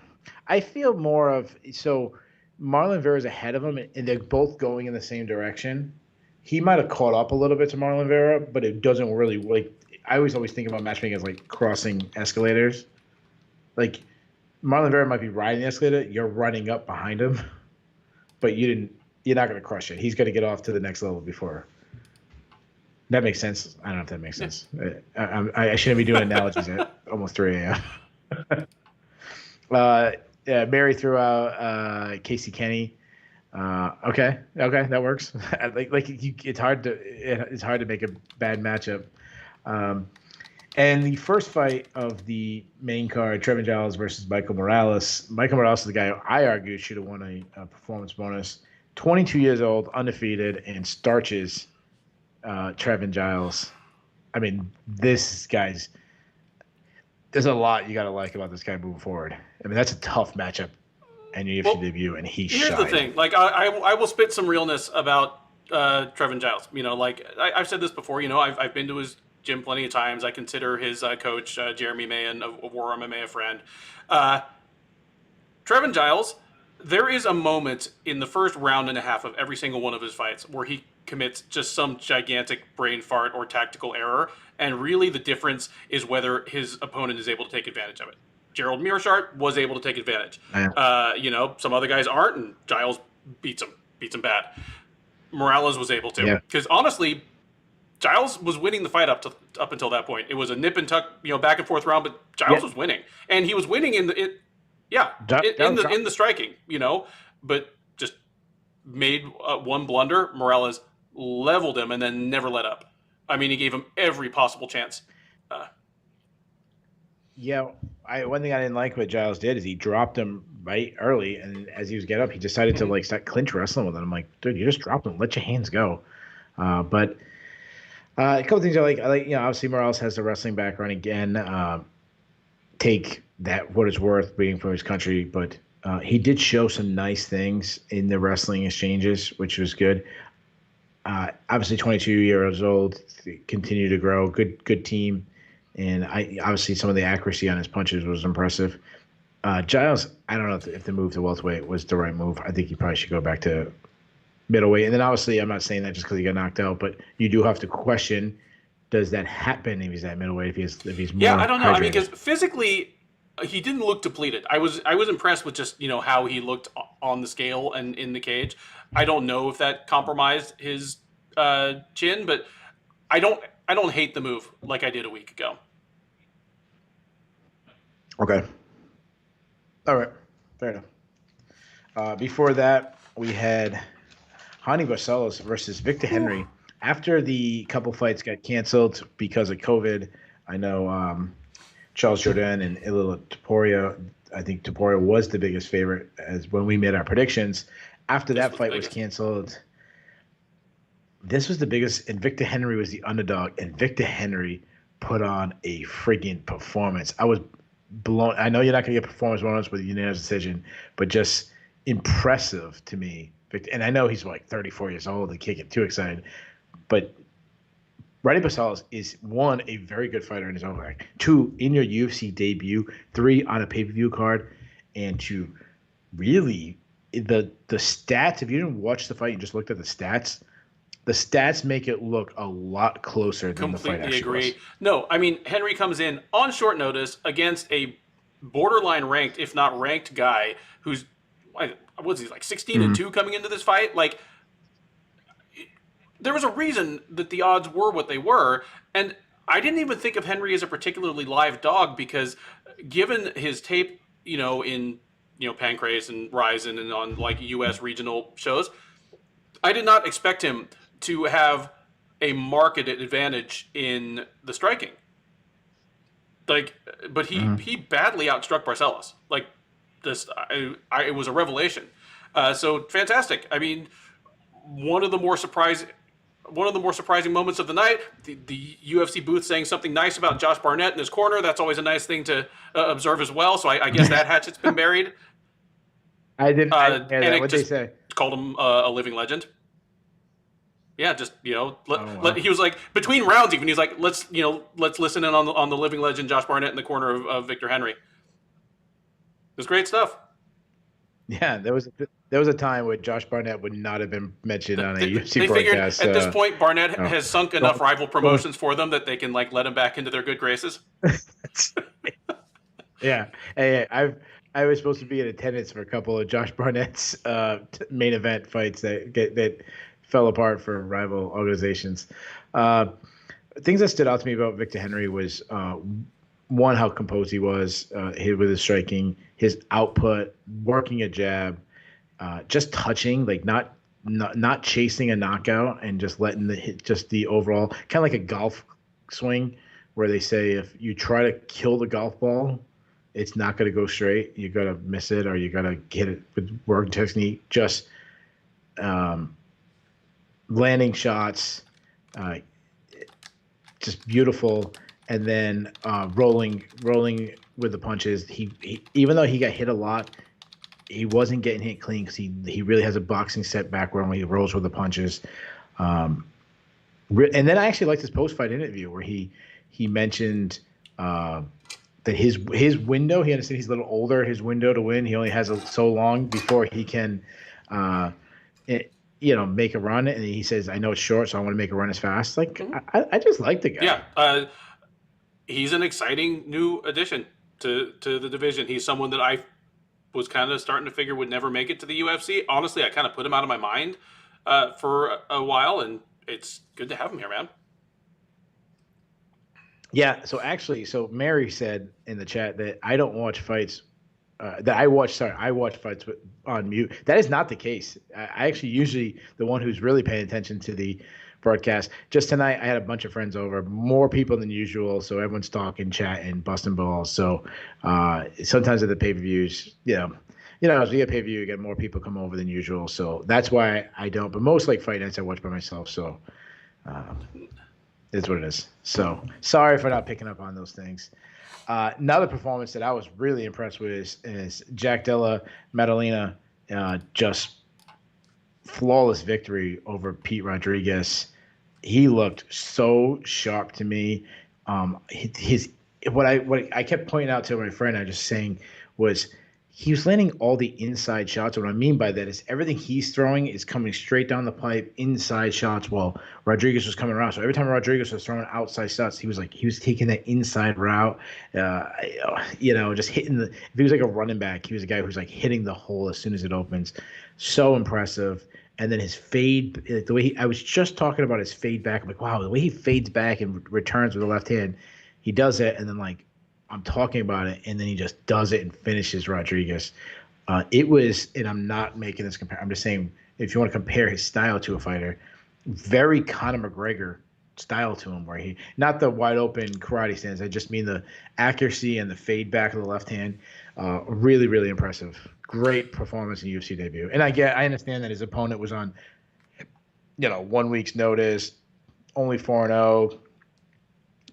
I feel more of so Marlon Vera's ahead of him, and they're both going in the same direction. He might have caught up a little bit to Marlon Vera, but it doesn't really like. I always think about matchmaking as like crossing escalators. Like Marlon Vera might be riding the escalator, you're running up behind him, but you didn't. You're not going to crush it. He's going to get off to the next level before. That makes sense. I don't know if that makes yeah. sense. I shouldn't be doing analogies at almost 3 a.m. Yeah, Mary threw out Casey Kenny. Okay, that works. It's hard to make a bad matchup. Um, and the first fight of the main card, Trevin Giles versus Michael Morales. Michael Morales is the guy who I argue should have won a performance bonus. 22 years old, undefeated, and starches Trevin Giles. I mean, this guy's. There's a lot you got to like about this guy moving forward. I mean, that's a tough matchup and UFC debut, and he here's shined. the thing. Like, I will spit some realness about Trevin Giles. You know, like I've said this before. You know, I've been to his gym plenty of times. I consider his coach Jeremy Mayan of War MMA a friend. Trevin Giles, there is a moment in the first round and a half of every single one of his fights where he commits just some gigantic brain fart or tactical error, and really the difference is whether his opponent is able to take advantage of it. Gerald Mearshart was able to take advantage. You know, some other guys aren't, and Giles beats him bad. Morales was able to, because honestly, Giles was winning the fight up until that point. It was a nip and tuck, you know, back and forth round, but Giles was winning, and he was winning in the striking, you know, but just made one blunder. Morales leveled him and then never let up. I mean, he gave him every possible chance. One thing I didn't like what Giles did is he dropped him right early, and as he was getting up, he decided to like start clinch wrestling with him. I'm like, dude, you just dropped him. Let your hands go. But a couple things I like, you know, obviously Morales has the wrestling background again. Take that what it's worth being from his country, but he did show some nice things in the wrestling exchanges, which was good. Obviously 22 years old, continue to grow. Good team. And obviously some of the accuracy on his punches was impressive. Giles, I don't know if the move to welterweight was the right move. I think he probably should go back to middleweight. And then obviously I'm not saying that just because he got knocked out, but you do have to question, does that happen if he's at middleweight, if he's more I don't know. hydrated? I mean, because physically he didn't look depleted. I was impressed with just, you know, how he looked on the scale and in the cage. I don't know if that compromised his chin, but I don't hate the move like I did a week ago. Okay. All right. Fair enough. Before that, we had Hani Barcelos versus Victor Henry. After the couple fights got canceled because of COVID, I know Charles Jourdain and Ilia Topuria, I think Topuria was the biggest favorite as when we made our predictions. After that fight was canceled, this was the biggest, and Victor Henry was the underdog, and Victor Henry put on a friggin' performance. I was blown. I know you're not going to get performance bonus with a unanimous decision, but just impressive to me. And I know he's like 34 years old and can't get too excited, but Rodney Barcelos is, one, a very good fighter in his own right. Two, in your UFC debut. Three, on a pay-per-view card. And to really, the stats, if you didn't watch the fight and just looked at the stats make it look a lot closer than the fight actually agree. was. No, I mean, Henry comes in on short notice against a borderline ranked, if not ranked guy who's, what's he, like 16-2 coming into this fight? Like, there was a reason that the odds were what they were, and I didn't even think of Henry as a particularly live dog because given his tape, you know, in, you know, Pancrase and Ryzen and on like US regional shows, I did not expect him to have a market advantage in the striking. Like, but he badly outstruck Barcelos. Like, this, it was a revelation. So fantastic. I mean, one of the more surprising moments of the night, the UFC booth saying something nice about Josh Barnett in his corner. That's always a nice thing to observe as well. So I guess that hatchet's been buried. I didn't hear and that. it What'd they just say? called him a living legend. Yeah, just Oh, wow. he was like between rounds. Even he's like, let's listen in on the living legend Josh Barnett in the corner of Victor Henry. It was great stuff. Yeah, there was a time where Josh Barnett would not have been mentioned on a UFC They figured broadcast. at this point Barnett Oh, has sunk enough going, rival going. promotions for them that they can like let him back into their good graces. Yeah, hey, I was supposed to be in attendance for a couple of Josh Barnett's main event fights that fell apart for rival organizations. Uh, Things that stood out to me about Victor Henry was one, how composed he was with his striking, his output, working a jab, just touching, like not chasing a knockout and just letting the hit, just the overall kind of like a golf swing, where they say if you try to kill the golf ball, it's not going to go straight. You got to miss it, or you got to hit it with work technique. Just um, landing shots, uh, just beautiful, and then rolling with the punches. He even though he got hit a lot, he wasn't getting hit clean because he really has a boxing setback where when he rolls with the punches. Um, and then I actually liked his post fight interview where he mentioned that his window. He understands he's a little older. His window to win. He only has so long before he can. Make a run, and he says, "I know it's short, so I want to make a run as fast." Like I just like the guy. Yeah, he's an exciting new addition to the division. He's someone that I was kind of starting to figure would never make it to the UFC. Honestly, I kind of put him out of my mind for a while, and it's good to have him here, man. Yeah. So Mary said in the chat that I don't watch fights. I watch fights on mute. That is not the case. I actually usually the one who's really paying attention to the broadcast. Just tonight, I had a bunch of friends over, more people than usual, so everyone's talking, chatting, busting balls. So sometimes at the pay-per-views, as we get pay-per-view, you get more people come over than usual. So that's why I don't. But most like fight nights, I watch by myself. So it's what it is. So sorry for not picking up on those things. Another performance that I was really impressed with is Jack Della Maddalena, just flawless victory over Pete Rodriguez. He looked so sharp to me. What I kept pointing out to my friend, I just saying was he was landing all the inside shots. What I mean by that is everything he's throwing is coming straight down the pipe, inside shots, while Rodriguez was coming around. So every time Rodriguez was throwing outside shots, he was taking that inside route, just hitting if he was like a running back, he was a guy who's like hitting the hole as soon as it opens. So impressive. And then his fade, like the way I was just talking about his fade back. I'm like, wow, the way he fades back and returns with the left hand, he does it, and then I'm talking about it, and then he just does it and finishes Rodriguez. It was, and I'm not making this compare. I'm just saying, if you want to compare his style to a fighter, very Conor McGregor style to him, where he not the wide open karate stance. I just mean the accuracy and the fade back of the left hand. Really, really impressive. Great performance in UFC debut. And I understand that his opponent was on, 1 week's notice, only 4-0.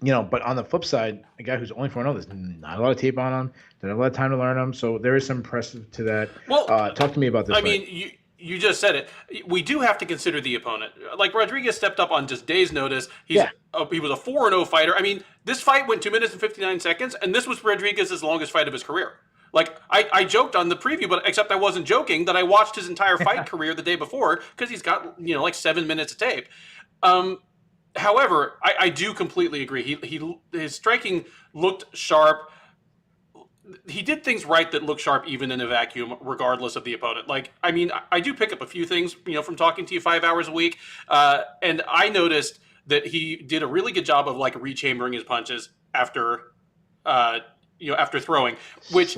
But on the flip side, a guy who's only 4-0, there's not a lot of tape on him. Don't have a lot of time to learn him. So there is some impressive to that. Well, talk to me about this. I mean, you just said it. We do have to consider the opponent. Like Rodriguez stepped up on just days' notice. He was a 4-0 fighter. I mean, this fight went 2 minutes and 59 seconds, and this was Rodriguez's longest fight of his career. Like I joked on the preview, but except I wasn't joking that I watched his entire fight career the day before because he's got like 7 minutes of tape. However, I do completely agree. His striking looked sharp. He did things right that look sharp even in a vacuum, regardless of the opponent. Like, I mean, I do pick up a few things, from talking to you 5 hours a week, and I noticed that he did a really good job of like rechambering his punches after throwing, which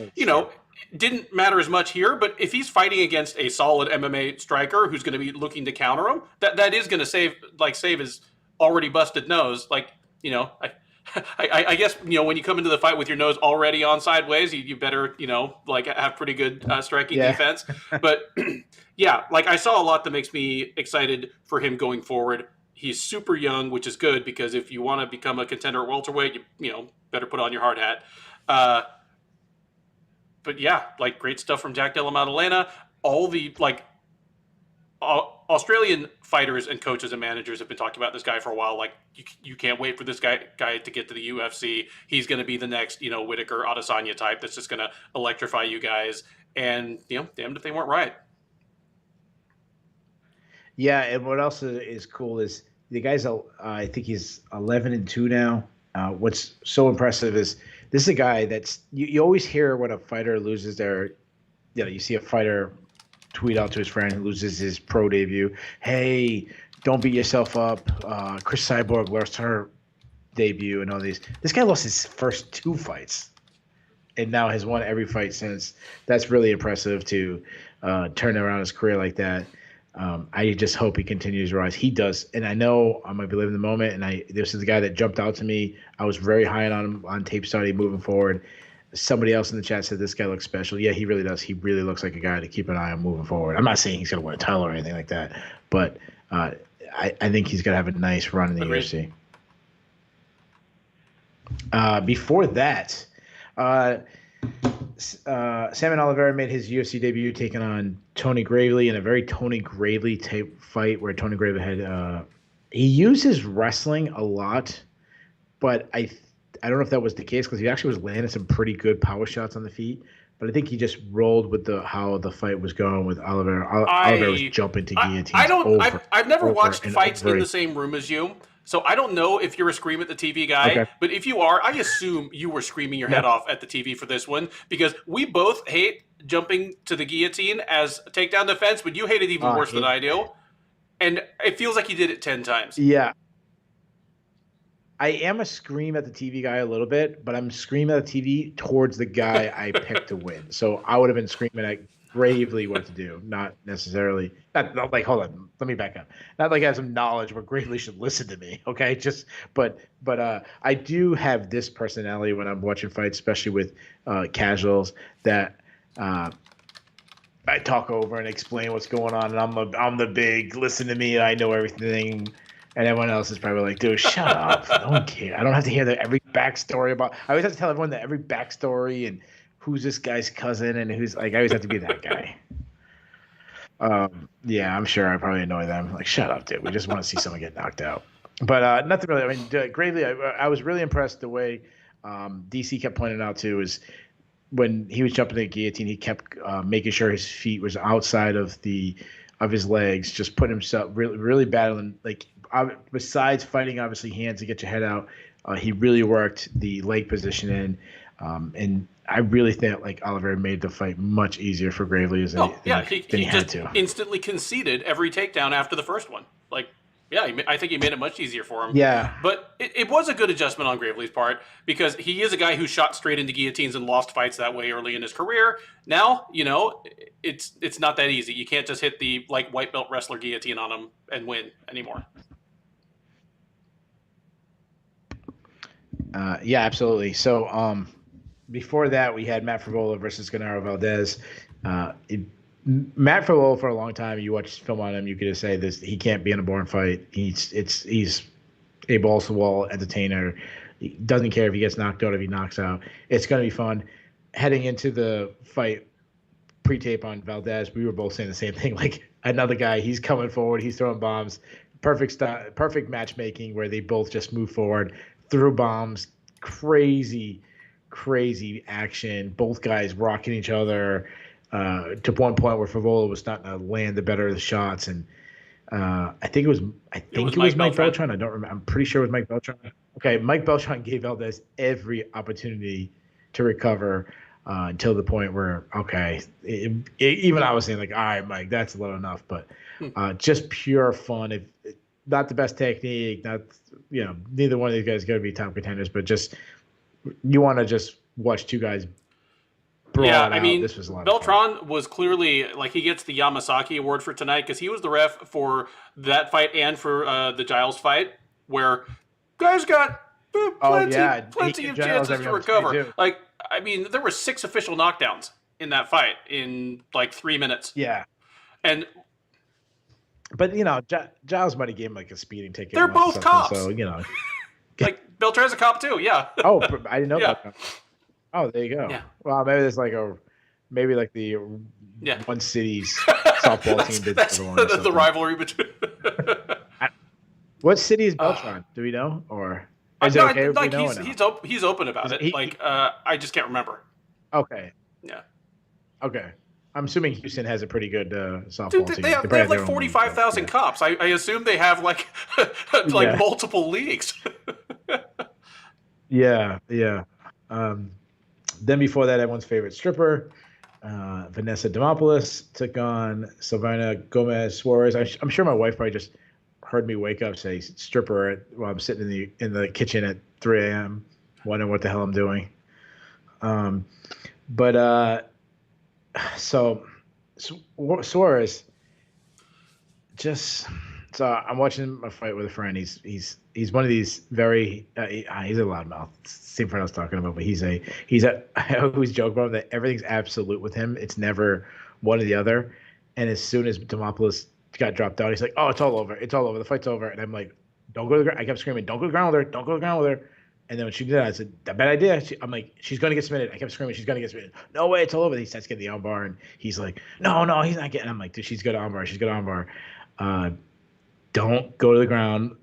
didn't matter as much here. But if he's fighting against a solid MMA striker who's going to be looking to counter him, that is going to save his already busted nose. Like, I guess, when you come into the fight with your nose already on sideways, you better, have pretty good striking defense. But yeah, like I saw a lot that makes me excited for him going forward. He's super young, which is good because if you want to become a contender at welterweight, you better put on your hard hat. but yeah, like great stuff from Jack Della Maddalena. All the Australian fighters and coaches and managers have been talking about this guy for a while. Like you can't wait for this guy to get to the UFC. He's going to be the next, Whitaker Adesanya type that's just going to electrify you guys. And damned if they weren't right. Yeah, and what else is cool is the guy's. I think he's 11-2 now. What's so impressive is this is a guy that's you always hear when a fighter loses their. You see a fighter tweet out to his friend who loses his pro debut. Hey, don't beat yourself up. Chris Cyborg lost her debut and all these. This guy lost his first 2 fights, and now has won every fight since. That's really impressive to turn around his career like that. I just hope he continues to rise. He does, and I know I might be living the moment. And this is the guy that jumped out to me. I was very high on him on tape study moving forward. Somebody else in the chat said this guy looks special. Yeah, he really does. He really looks like a guy to keep an eye on moving forward. I'm not saying he's going to win a title or anything like that, but I think he's going to have a nice run in the UFC. Before that, Salmon Oliveira made his UFC debut taking on Tony Gravely in a very Tony Gravely type fight where Tony Gravely had he used his wrestling a lot, but I don't know if that was the case because he actually was landing some pretty good power shots on the feet. But I think he just rolled with how the fight was going with Oliveira. Oliveira was jumping to guillotines. I've never watched fights in the same room as you, so I don't know if you're a scream at the TV guy. Okay. But if you are, I assume you were screaming your head off at the TV for this one because we both hate jumping to the guillotine as a takedown defense, but you hate it even worse than I do. And it feels like you did it 10 times. Yeah. I am a scream at the TV guy a little bit, but I'm screaming at the TV towards the guy I picked to win. So I would have been screaming at Gravely what to do, not necessarily. Not like, hold on, let me back up. Not like I have some knowledge where Gravely should listen to me, okay? But I do have this personality when I'm watching fights, especially with casuals, that I talk over and explain what's going on, and I'm the big listen to me, I know everything. And everyone else is probably like, dude, shut up. I don't care. I don't have to hear every backstory about. I always have to tell everyone that every backstory and who's this guy's cousin and who's like. I always have to be that guy. Yeah, I'm sure I probably annoy them. Like, shut up, dude. We just want to see someone get knocked out. But nothing really. I mean, Gravely, I was really impressed the way DC kept pointing out too is when he was jumping the guillotine, he kept making sure his feet was outside of his legs, just putting himself really battling like. Besides fighting, obviously, hands to get your head out, he really worked the leg position in. And I really think like Oliveira made the fight much easier for Gravely than he had to. Instantly conceded every takedown after the first one. Like, yeah, I think he made it much easier for him. Yeah. But it was a good adjustment on Gravely's part because he is a guy who shot straight into guillotines and lost fights that way early in his career. Now, it's not that easy. You can't just hit the like white belt wrestler guillotine on him and win anymore. Yeah, absolutely. So before that, we had Matt Frevolo versus Gennaro Valdez. Matt Frevolo, for a long time, you watch film on him, you could just say this: he can't be in a boring fight. He's a balls to wall entertainer. He doesn't care if he gets knocked out, if he knocks out. It's going to be fun. Heading into the fight, pre-tape on Valdez, we were both saying the same thing. Like another guy, he's coming forward, he's throwing bombs. Perfect matchmaking where they both just move forward. Threw bombs, crazy action. Both guys rocking each other to one point where Frevolo was starting to land the better of the shots. And I think it was Mike Beltran. I don't remember. I'm pretty sure it was Mike Beltran. Okay, Mike Beltran gave Valdez every opportunity to recover until the point where even I was saying like, all right, Mike, that's a little enough. But just pure fun. Not the best technique, neither one of these guys is going to be top contenders, but just you want to just watch two guys brawl out. I mean, this was a lot Beltran was clearly like he gets the Yamasaki award for tonight because he was the ref for that fight and for the Giles fight where guys got plenty of chances to recover. Like, I mean, there were 6 official knockdowns in that fight in like 3 minutes. Yeah. But, Giles might have gave him like a speeding ticket. They're both cops. So, like, Beltran's a cop too, yeah. Oh, I didn't know about that. Oh, there you go. Yeah. Well, maybe there's like a Maybe like the Yeah. one city's softball team did that's one or the something. rivalry between. What city is Beltron? Do we know, or is no, it okay if like we know? he's open about it. I just can't remember. Okay. Yeah. Okay. I'm assuming Houston has a pretty good softball Dude, team. they have like 45,000 cops. I assume they have like multiple leagues. Yeah. Then before that, everyone's favorite stripper, Vanessa Demopoulos, took on Silvana Gomez Suarez. I'm sure my wife probably just heard me wake up say stripper while I'm sitting in the kitchen at 3 a.m. wondering what the hell I'm doing. So Suarez just. So I'm watching a fight with a friend. He's one of these very he's a loudmouth. Same friend I was talking about, but he's a I always joke about him that everything's absolute with him. It's never one or the other. And as soon as Demopoulos got dropped out, he's like, "Oh, it's all over. It's all over. The fight's over." And I'm like, "Don't go to the ground." I kept screaming, "Don't go to the ground with her. Don't go to the ground with her." And then when she did that, I said, "That bad idea." I'm like, "She's going to get submitted." I kept screaming, "She's going to get submitted." No way, it's all over. He starts getting the armbar, and he's like, "No, he's not getting." I'm like, "Dude, she's going to armbar. She's going to armbar." Don't go to the ground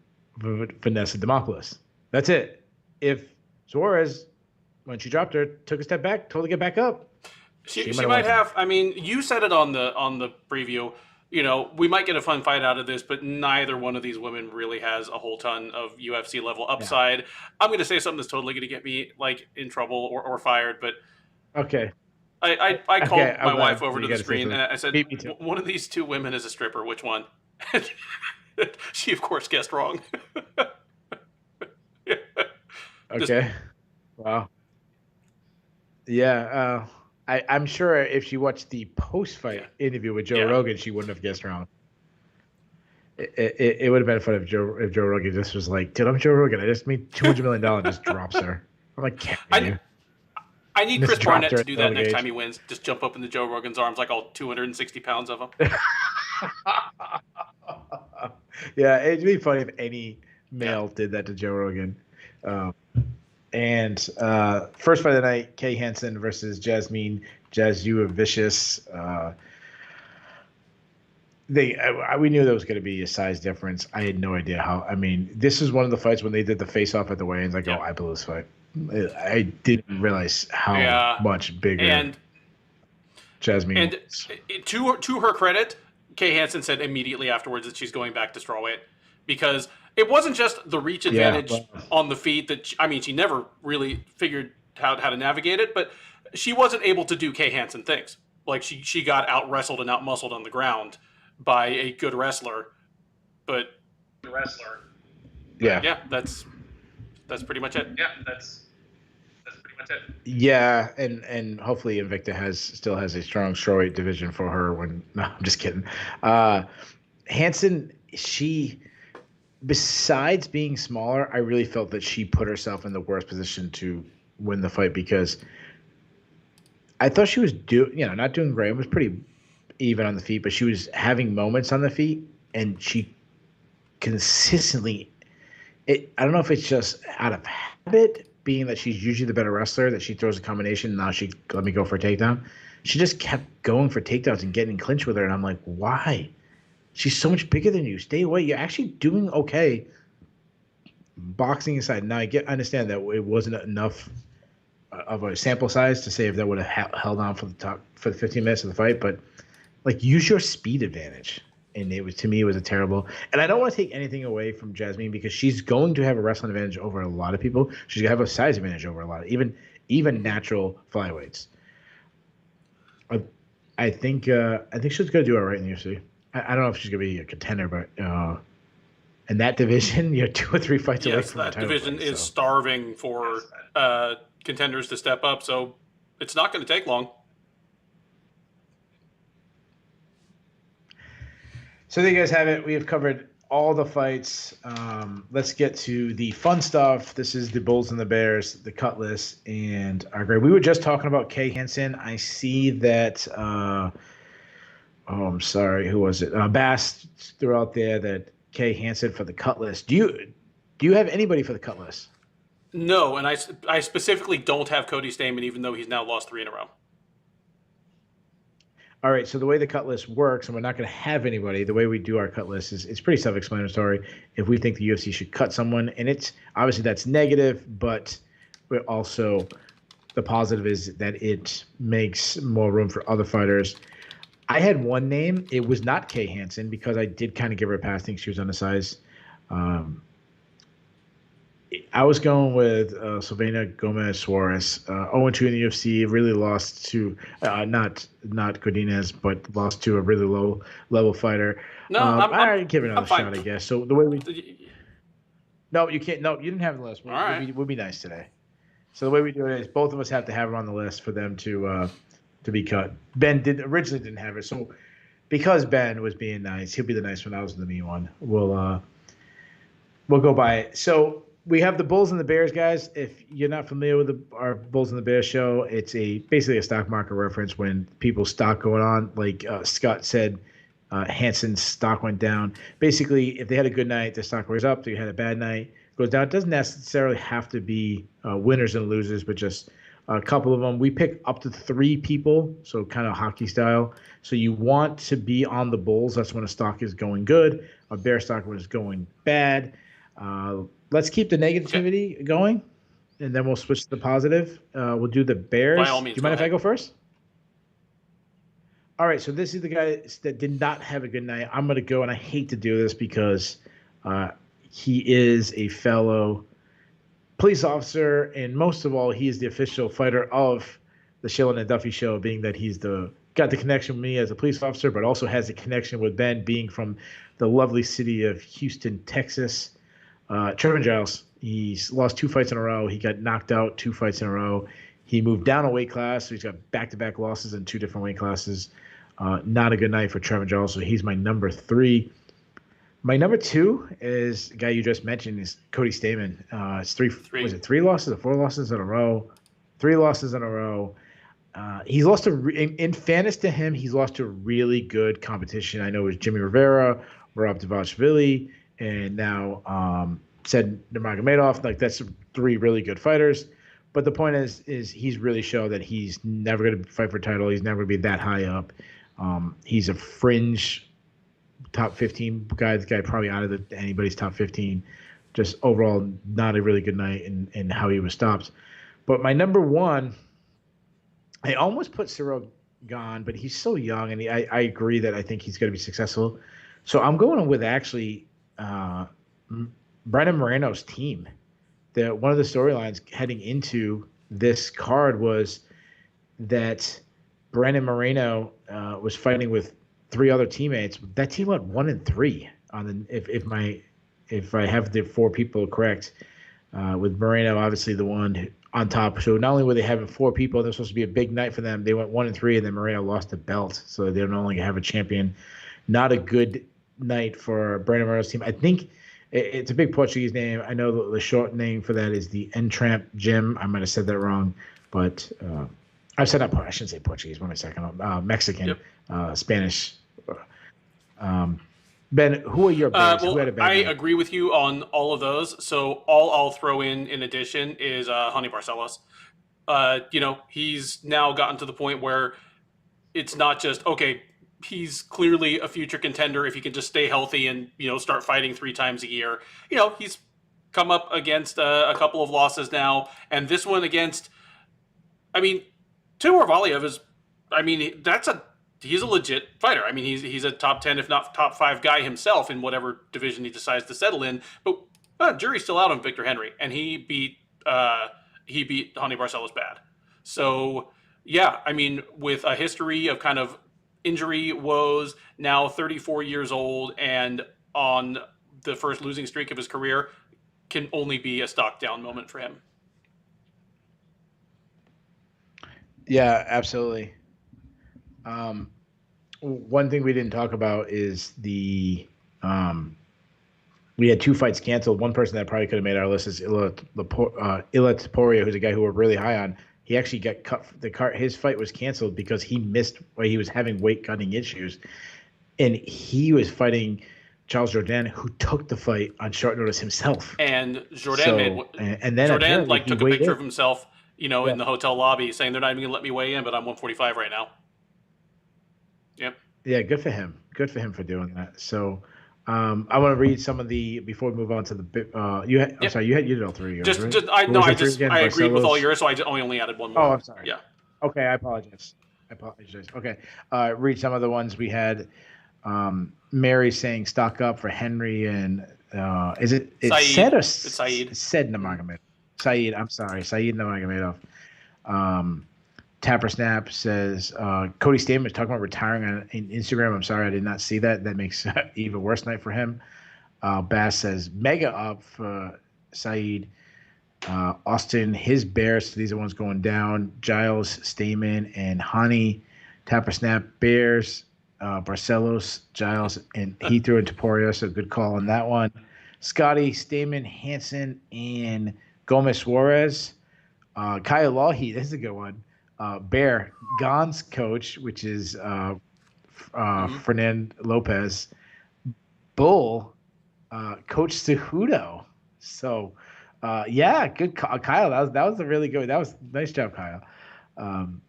with Vanessa Demopoulos. That's it. If Suarez, when she dropped her, took a step back, told her to get back up, she might have. I mean, you said it on the preview. We might get a fun fight out of this, but neither one of these women really has a whole ton of UFC level upside. Yeah. I'm going to say something that's totally going to get me like in trouble or fired, but okay. I called my wife over to the screen and I said, one of these two women is a stripper. Which one? She, of course, guessed wrong. Yeah. Okay. Wow. Yeah. I'm sure if she watched the post-fight interview with Joe Rogan, she wouldn't have guessed wrong. It would have been fun if Joe Rogan just was like, "Dude, I'm Joe Rogan. I just made $200 million." Just drops her. I'm like, I need Chris Barnett to do that next time he wins. Just jump up into Joe Rogan's arms like all 260 pounds of him. Yeah, it'd be funny if any male did that to Joe Rogan. And first fight of the night, Kay Hansen versus Jasmine Jasudavicius. We knew there was going to be a size difference. I had no idea how. I mean, this is one of the fights when they did the face-off at the weigh-ins. I go, I blew this fight. I didn't realize how much bigger and Jasmine. And to her credit, Kay Hansen said immediately afterwards that she's going back to strawweight because it wasn't just the reach advantage on the feet that she never really figured how to navigate it, but she wasn't able to do Kay Hansen things. Like she got out wrestled and out muscled on the ground by a good wrestler, but yeah, that's pretty much it. Yeah, that's pretty much it. Yeah, and hopefully Invicta still has a strong strawweight division for her. No, I'm just kidding. Hansen, she, besides being smaller, I really felt that she put herself in the worst position to win the fight because I thought she was not doing great. It was pretty even on the feet, but she was having moments on the feet, and she consistently. I don't know if it's just out of habit, being that she's usually the better wrestler, that she throws a combination. Now she let me go for a takedown. She just kept going for takedowns and getting in clinch with her, and I'm like, why? She's so much bigger than you. Stay away. You're actually doing okay. Boxing aside, now I understand that it wasn't enough of a sample size to say if that would have held on for the 15 minutes of the fight, but like use your speed advantage. And to me, it was a terrible. And I don't want to take anything away from Jasmine because she's going to have a wrestling advantage over a lot of people. She's gonna have a size advantage over a lot of even natural flyweights. I think she's gonna do all right in the UFC. I don't know if she's gonna be a contender, but in that division, 2 or 3 fights away from that division is starving for contenders to step up. So it's not going to take long. So there you guys have it. We have covered all the fights. Let's get to the fun stuff. This is the Bulls and the Bears, the cut list, and our grade. We were just talking about Kay Hansen. I see that. I'm sorry. Who was it? Bass threw out there that Kay Hansen for the cut list. Do you have anybody for the cut list? No, and I specifically don't have Cody Stamann, even though he's now lost 3 in a row. All right, so the way the cut list works, and we're not going to have anybody. The way we do our cut list is it's pretty self-explanatory. If we think the UFC should cut someone, and it's obviously that's negative, but we're also the positive is that it makes more room for other fighters. I had one name. It was not Kay Hansen because I did kind of give her a pass. I think she was undersized. I was going with Silvana Gomez Suarez, 0-2 in the UFC. Really lost to not Godinez, but lost to a really low level fighter. No, I'd give it another shot, I guess. So the way no, you can't. No, you didn't have the list. We'll be nice today. So the way we do it is both of us have to have it on the list for them to be cut. Ben originally didn't have it, so because Ben was being nice, he'll be the nice one. I was the mean one. We'll go by it. So we have the Bulls and the Bears, guys. If you're not familiar with our Bulls and the Bears show, it's basically a stock market reference when people's stock going on. Like Scott said, Hansen's stock went down. Basically, if they had a good night, their stock goes up. If they had a bad night, it goes down. It doesn't necessarily have to be winners and losers, but just a couple of them. We pick up to 3 people, so kind of hockey style. So you want to be on the Bulls. That's when a stock is going good. A Bear stock when it's going bad. Let's keep the negativity going, and then we'll switch to the positive. We'll do the Bears. By all means, do you mind if I go first? All right, so this is the guy that did not have a good night. I'm going to go, and I hate to do this because he is a fellow police officer, and most of all, he is the official fighter of the Shillan and Duffy show, being that he's got the connection with me as a police officer, but also has a connection with Ben, being from the lovely city of Houston, Texas. Trevor Giles, he's lost 2 fights in a row. He got knocked out 2 fights in a row. He moved down a weight class, so he's got back-to-back losses in 2 different weight classes. Not a good night for Trevor Giles, so he's my number 3. My number 2 is the guy you just mentioned, is Cody Stamann. It's 3. Was it 3 losses or 4 losses in a row? 3 losses in a row. He's lost in fairness to him, he's lost to really good competition. I know it was Jimmy Rivera, Rob Devashvili, and now said Nurmagomedov. Like, that's 3 really good fighters. But the point is he's really showed that he's never going to fight for a title. He's never going to be that high up. He's a fringe top 15 guy. The guy probably out of anybody's top 15. Just overall, not a really good night in how he was stopped. But my number 1, I almost put Cyril Gahn, but he's so young, and I agree that I think he's going to be successful. So I'm going with actually Brandon Moreno's team. One of the storylines heading into this card was that Brandon Moreno was fighting with 3 other teammates. That team went 1-3 on if I have the 4 people correct. With Moreno, obviously the one on top. So not only were they having 4 people, they're supposed to be a big night for them. They went 1-3, and then Moreno lost the belt, so they don't only have a champion. Not a good night for Brandon Moreno's team. I think it's a big Portuguese name. I know the short name for that is the Entramp Gym. I might have said that wrong, but I said that. I shouldn't say Portuguese. Wait a second. Mexican, yep. Spanish. Ben, who are your Bears? I agree with you on all of those. So all I'll throw in addition is Hani Barcelos. He's now gotten to the point where it's not just, okay, he's clearly a future contender if he can just stay healthy and, start fighting 3 times a year. He's come up against a couple of losses now. And this one against, Timur Valiev is, he's a legit fighter. He's a top 10, if not top 5 guy himself in whatever division he decides to settle in. But jury's still out on Victor Henry, and he beat Hani Barcelos bad. So yeah, with a history of kind of injury woes, now 34 years old and on the first losing streak of his career, can only be a stock down moment for him. Yeah, absolutely. One thing we didn't talk about is we had 2 fights canceled. One person that probably could have made our list is Ilia Topuria, who's a guy who we're really high on. He actually got cut. His fight was canceled because he missed. He was having weight cutting issues, and he was fighting Charles Jourdain, who took the fight on short notice himself. And Jourdain took a picture of himself, in the hotel lobby, saying they're not even going to let me weigh in, but I'm 145 right now. Yep. Yeah, good for him. Good for him for doing that. So, I want to read some of the before we move on to the. I'm Yep. sorry, you did all three of yours, right? What was I your three again? agreed with all Barcelos. yours, so only added one Oh, more. I'm sorry. Yeah. Okay, I apologize. I apologize. Okay, read some of the ones we had. Mary saying stock up for Henry and is it said Saeed. or It's Saeed. said Mhm. Nurmagomedov? Saeed, I'm sorry, Saeed Nurmagomedov. Um, Tapper Snap says Cody Stamen is talking about retiring on Instagram. I'm sorry, I did not see that. That makes even worse night for him. Bass says mega up for Saeed. Austin, his Bears. So these are ones going down. Giles, Stamen, and Hani. Tapper Snap, Bears. Barcelos, Giles, and he threw in Taporia. So good call on that one. Scotty, Stamen, Hansen, and Gomez Suarez. Kyle Lawheat, this is a good one. Bear, Gon's coach, which is Mhm. Fernand Lopez. Bull, Coach Cejudo. So, yeah, good call, Kyle. That was a really good. That was nice job, Kyle. Um,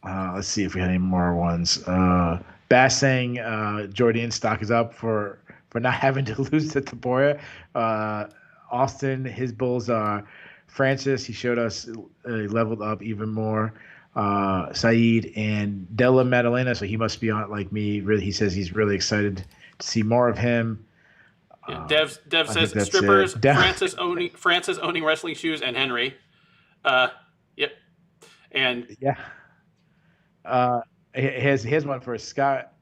let's see if we had any more ones. Bass saying Jordan stock is up for not having to lose to Taboya. Austin, his Bulls are Francis. He showed us leveled up even more. Saeed and Della Maddalena, so he must be on like me. Really, he says he's really excited to see more of him. Yeah, Um, Dev I think says that's strippers, it. Francis owning wrestling shoes, and Henry. Uh, yep. And Yeah. Here's one for Scott.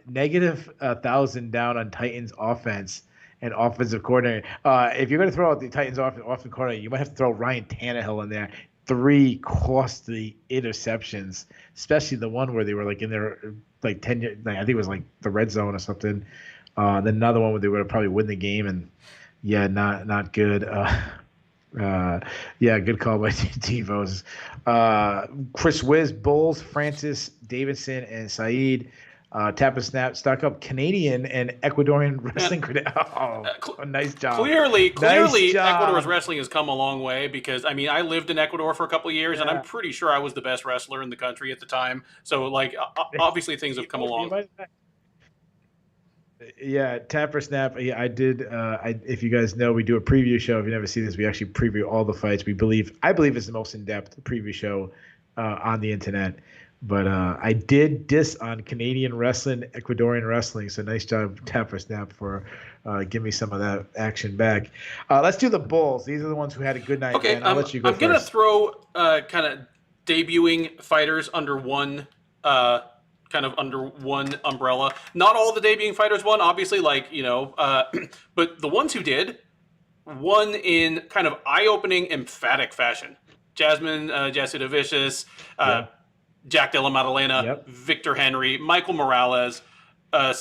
Negative 1,000 down on Titans offense and offensive coordinator. If you're going to throw out the Titans offensive coordinator, you might have to throw Ryan Tannehill in there. 3 costly interceptions, especially the one where they were like in there like 10 years, like, I think it was like the red zone or something. Then another one where they would probably win the game, and yeah, not good. Uh, yeah, good call by Devos. Chris Wiz, Bulls, Francis, Davidson, and Saeed. Tap and snap, stock up Canadian and Ecuadorian man, wrestling credit. Oh, nice job. Nice clearly, Ecuador's job. wrestling has come a long way because I mean, I lived in Ecuador for a couple of years, and I'm Yeah. pretty sure I was the best wrestler in the country at the time. So, like, obviously, things have come You along. might Yeah, tap or snap. Yeah, I did. If you guys know, we do a preview show. If you never see this, we actually preview all the fights. I believe it's the most in-depth preview show on the internet. But I did diss on Canadian wrestling, Ecuadorian wrestling. So nice job, tap or snap, for give me some of that action back. Let's do the Bulls. These are the ones who had a good night. Okay, Ben, I'll let you go I'm gonna first. throw kind of debuting fighters under one kind of under one umbrella. Not all the debuting fighters won, obviously, like but the ones who did won in kind of eye-opening, emphatic fashion. Jasmine Jessica Vicious, Yeah. Jack Della Maddalena, Yep. Victor Henry, Michael Morales, uh,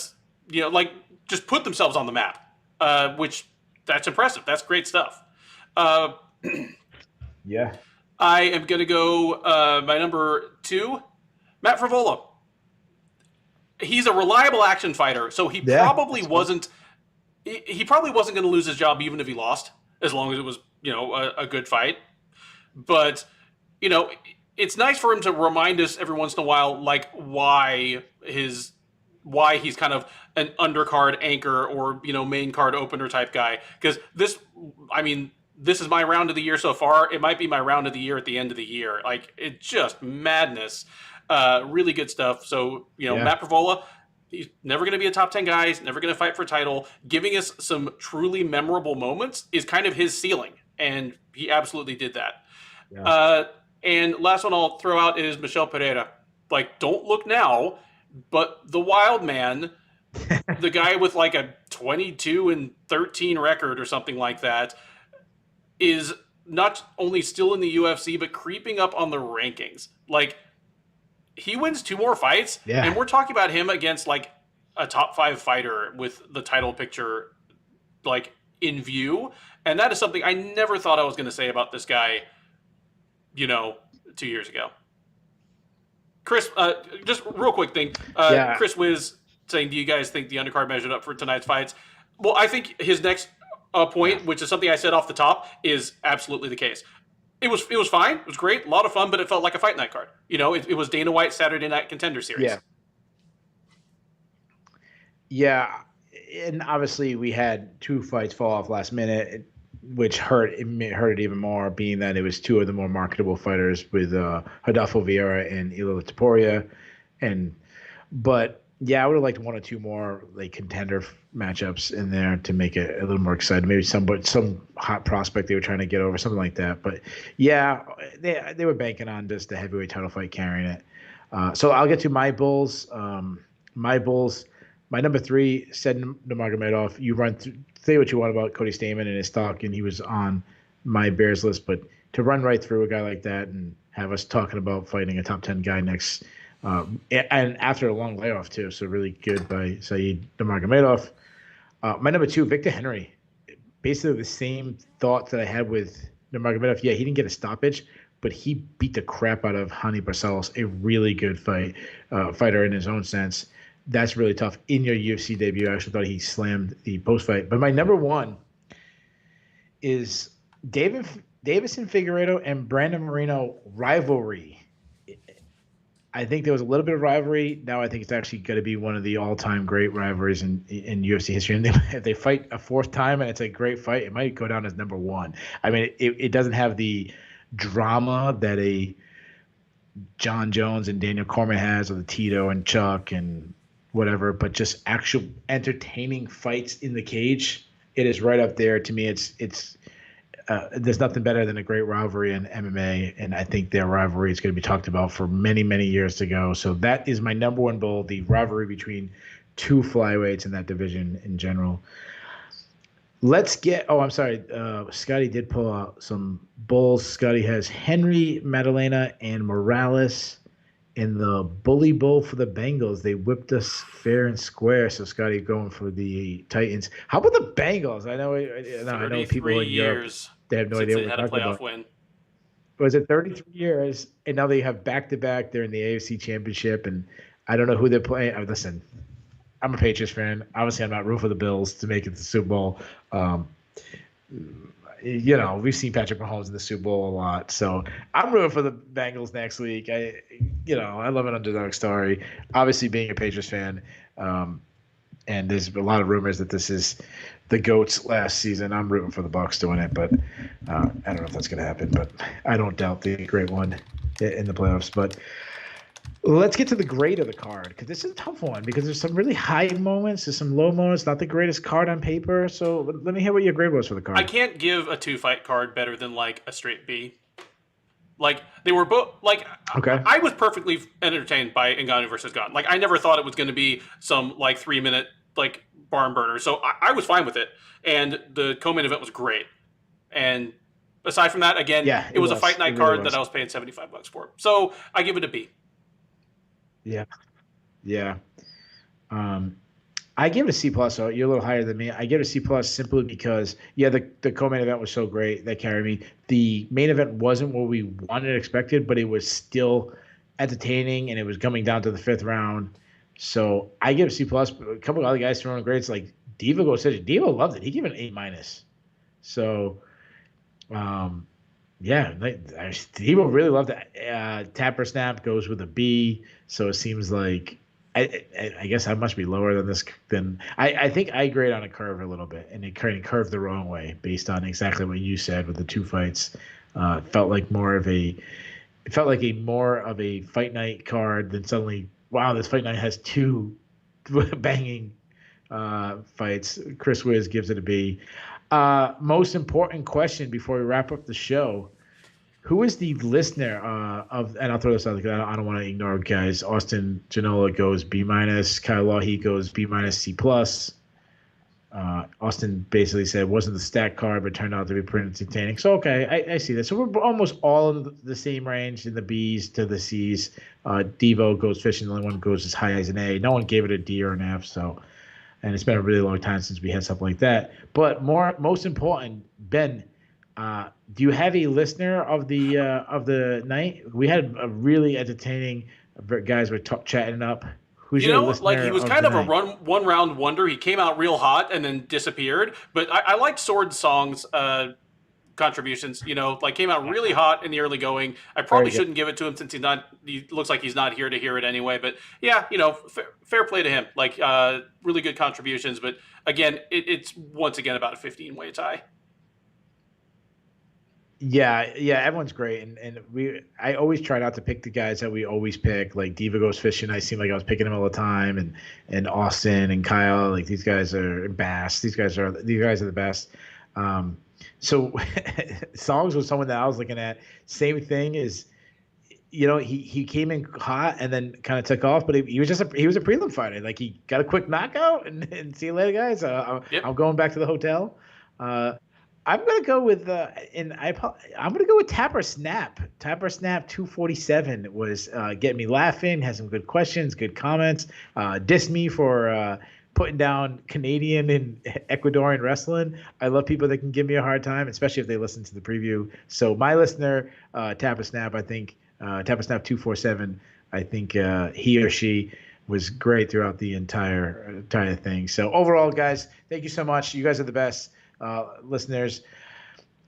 like just put themselves on the map, which that's impressive. That's great stuff. Uh, Yeah. I am going to go my number 2, Matt Frevolo. He's a reliable action fighter, so he Yeah. probably That's good. wasn't. He probably wasn't going to lose his job even if he lost, as long as it was a good fight. But you know, it's nice for him to remind us every once in a while, like why he's kind of an undercard anchor or main card opener type guy. Because I mean, this is my round of the year so far. It might be my round of the year at the end of the year. Like it's just madness. Really good stuff. So Yeah. Matt Pravola. He's never going to be a top 10 guy. He's never going to fight for a title. Giving us some truly memorable moments is kind of his ceiling, and he absolutely did that. Yeah. And last one I'll throw out is Michel Pereira. Like, don't look now, but the wild man, the guy with like a 22-13 record or something like that, is not only still in the UFC, but creeping up on the rankings. Like, he wins 2 more fights, Yeah. and we're talking about him against like a top 5 fighter with the title picture like in view. And that is something I never thought I was going to say about this guy 2 years ago. Chris, just real quick thing. Yeah. Chris Wiz saying, do you guys think the undercard measured up for tonight's fights? Well, I think his next point, which is something I said off the top, is absolutely the case. It was fine. It was great. A lot of fun, but it felt like a fight night card. It was Dana White's Saturday Night Contender Series. Yeah. Yeah, and obviously we had 2 fights fall off last minute, which hurt it even more, being that it was 2 of the more marketable fighters with Rodolfo Vieira and Ilia Topuria, but yeah, I would have liked 1 or 2 more like contender matchups in there to make it a little more exciting. Maybe some hot prospect they were trying to get over, something like that. But yeah, they were banking on just the heavyweight title fight carrying it. So I'll get to my Bulls. My number 3 said Nurmagomedov. You say what you want about Cody Stamann and his stock, and he was on my Bears list. But to run right through a guy like that and have us talking about fighting a top 10 guy next, and after a long layoff too, so really good by Said Nurmagomedov. My number 2, Victor Henry. Basically the same thoughts that I had with Nurmagomedov. Yeah, he didn't get a stoppage, but he beat the crap out of Hani Barcelos, a really good fighter in his own sense. That's really tough. In your UFC debut, I actually thought he slammed the post-fight. But my number 1 is Davison Figuereto and Brandon Moreno rivalry. I think there was a little bit of rivalry. Now I think it's actually going to be one of the all-time great rivalries in UFC history. And if they fight a 4th time and it's a great fight, it might go down as number 1. I mean, it doesn't have the drama that a John Jones and Daniel Cormier has, or the Tito and Chuck and whatever, but just actual entertaining fights in the cage. It is right up there to me. It's there's nothing better than a great rivalry in MMA, and I think their rivalry is going to be talked about for many, many years to go. So that is my number 1 bull, the rivalry between 2 flyweights in that division in general. Let's get. Oh, I'm sorry. Scotty did pull out some bulls. Scotty has Henry, Madalena, and Morales. In the bully bowl for the Bengals, they whipped us fair and square. So Scotty going for the Titans. How about the Bengals? I know people in Europe, they have no idea what they had a playoff win. Was it 33 years? And now they have back-to-back. They're in the AFC Championship, and I don't know who they're playing. Listen, I'm a Patriots fan. Obviously, I'm not rooting for the Bills to make it to the Super Bowl. We've seen Patrick Mahomes in the Super Bowl a lot, so I'm rooting for the Bengals next week. I love an underdog story. Obviously, being a Patriots fan, and there's a lot of rumors that this is the GOAT's last season. I'm rooting for the Bucs doing it, but I don't know if that's going to happen. But I don't doubt the great one in the playoffs. But let's get to the grade of the card, because this is a tough one, because there's some really high moments, there's some low moments, not the greatest card on paper. So let me hear what your grade was for the card. I can't give a 2-fight card better than like a straight B. Like, they were both, like, okay. I was perfectly entertained by Ngannou versus Gane. Like, I never thought it was going to be some, like, 3-minute, like, barn burner. So I was fine with it. And the co-main event was great. And aside from that, again, it was a fight night card that I was paying $75 for. So I give it a B. Yeah. I give it a C+. So you're a little higher than me. I give it a C+ simply because, the co-main event was so great that carried me. The main event wasn't what we wanted or expected, but it was still entertaining, and it was coming down to the 5th round. So I give it a C+. But a couple of other guys throwing grades, like Diva Diva loved it. He gave it an A-. So, Diva really loved it. Tapper Snap goes with a B. So it seems like I guess I must be lower than this. I think I grade on a curve a little bit, and it kind of curved the wrong way based on exactly what you said with the 2 fights. Felt like more of a fight night card than suddenly, wow, this fight night has 2 banging fights. Chris Wiz gives it a B. Most important question before we wrap up the show. Who is the listener and I'll throw this out because I don't want to ignore guys. Austin Janola goes B-. Kyle Lahi goes B-, C+. Austin basically said wasn't the stack card, but turned out to be pretty entertaining. So, okay, I see that. So we're almost all in the same range, in the Bs to the Cs. Devo goes fishing. The only one goes as high as an A. No one gave it a D or an F. So, and it's been a really long time since we had something like that. But most important, Ben, do you have a listener of the night? We had a really entertaining guys were chatting up. Who's your listener? Like, he was kind of a one round wonder. He came out real hot and then disappeared. But I liked Sword Song's contributions. Like came out really hot in the early going. I probably shouldn't give it to him since he looks like he's not here to hear it anyway. But yeah, fair play to him. Like really good contributions. But again, it's once again about a 15-way tie. Yeah, everyone's great, and I always try not to pick the guys that we always pick. Like Diva Goes Fishing, I seem like I was picking him all the time, and Austin and Kyle, like these guys are Bass. These guys are the best. So Songs was someone that I was looking at. Same thing is, he came in hot and then kind of took off, but he was a prelim fighter. Like he got a quick knockout and see you later, guys. I'm going back to the hotel. I'm gonna go with I'm gonna go with Tapper Snap. Tapper Snap 247 was getting me laughing. Has some good questions, good comments. Diss me for putting down Canadian and Ecuadorian wrestling. I love people that can give me a hard time, especially if they listen to the preview. So my listener, Tapper Snap, I think Tapper Snap 247. I think he or she was great throughout the entire thing. So overall, guys, thank you so much. You guys are the best. Listeners,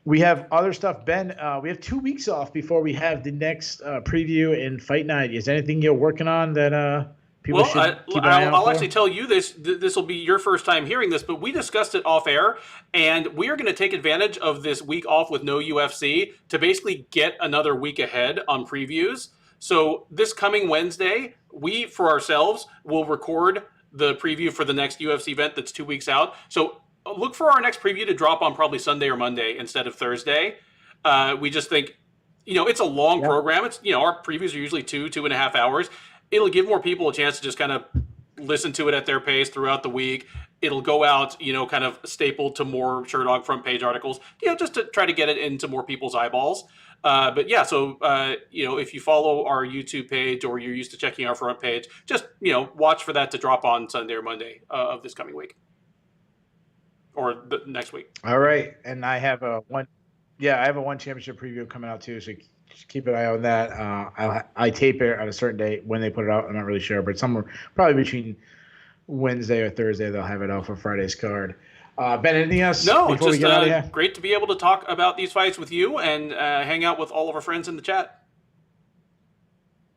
we have other stuff. Ben, we have 2 weeks off before we have the next preview and fight night. Is there anything you're working on that people should keep an eye out for? I'll actually tell you this. This will be your first time hearing this, but we discussed it off air, and we are going to take advantage of this week off with no UFC to basically get another week ahead on previews. So this coming Wednesday, we, for ourselves, will record the preview for the next UFC event that's 2 weeks out. So look for our next preview to drop on probably Sunday or Monday instead of Thursday. We just think, it's a long program. It's, our previews are usually 2.5 hours. It'll give more people a chance to just kind of listen to it at their pace throughout the week. It'll go out, kind of stapled to more Sherdog front page articles, just to try to get it into more people's eyeballs. But yeah, so, if you follow our YouTube page or you're used to checking our front page, just, watch for that to drop on Sunday or Monday of this coming week. Or the next week. All right, and I have a one championship preview coming out too, so just keep an eye on that. I tape it at a certain date. When they put it out, I'm not really sure, but somewhere probably between Wednesday or Thursday, they'll have it out for Friday's card. Ben, anything else? No, just great to be able to talk about these fights with you and hang out with all of our friends in the chat.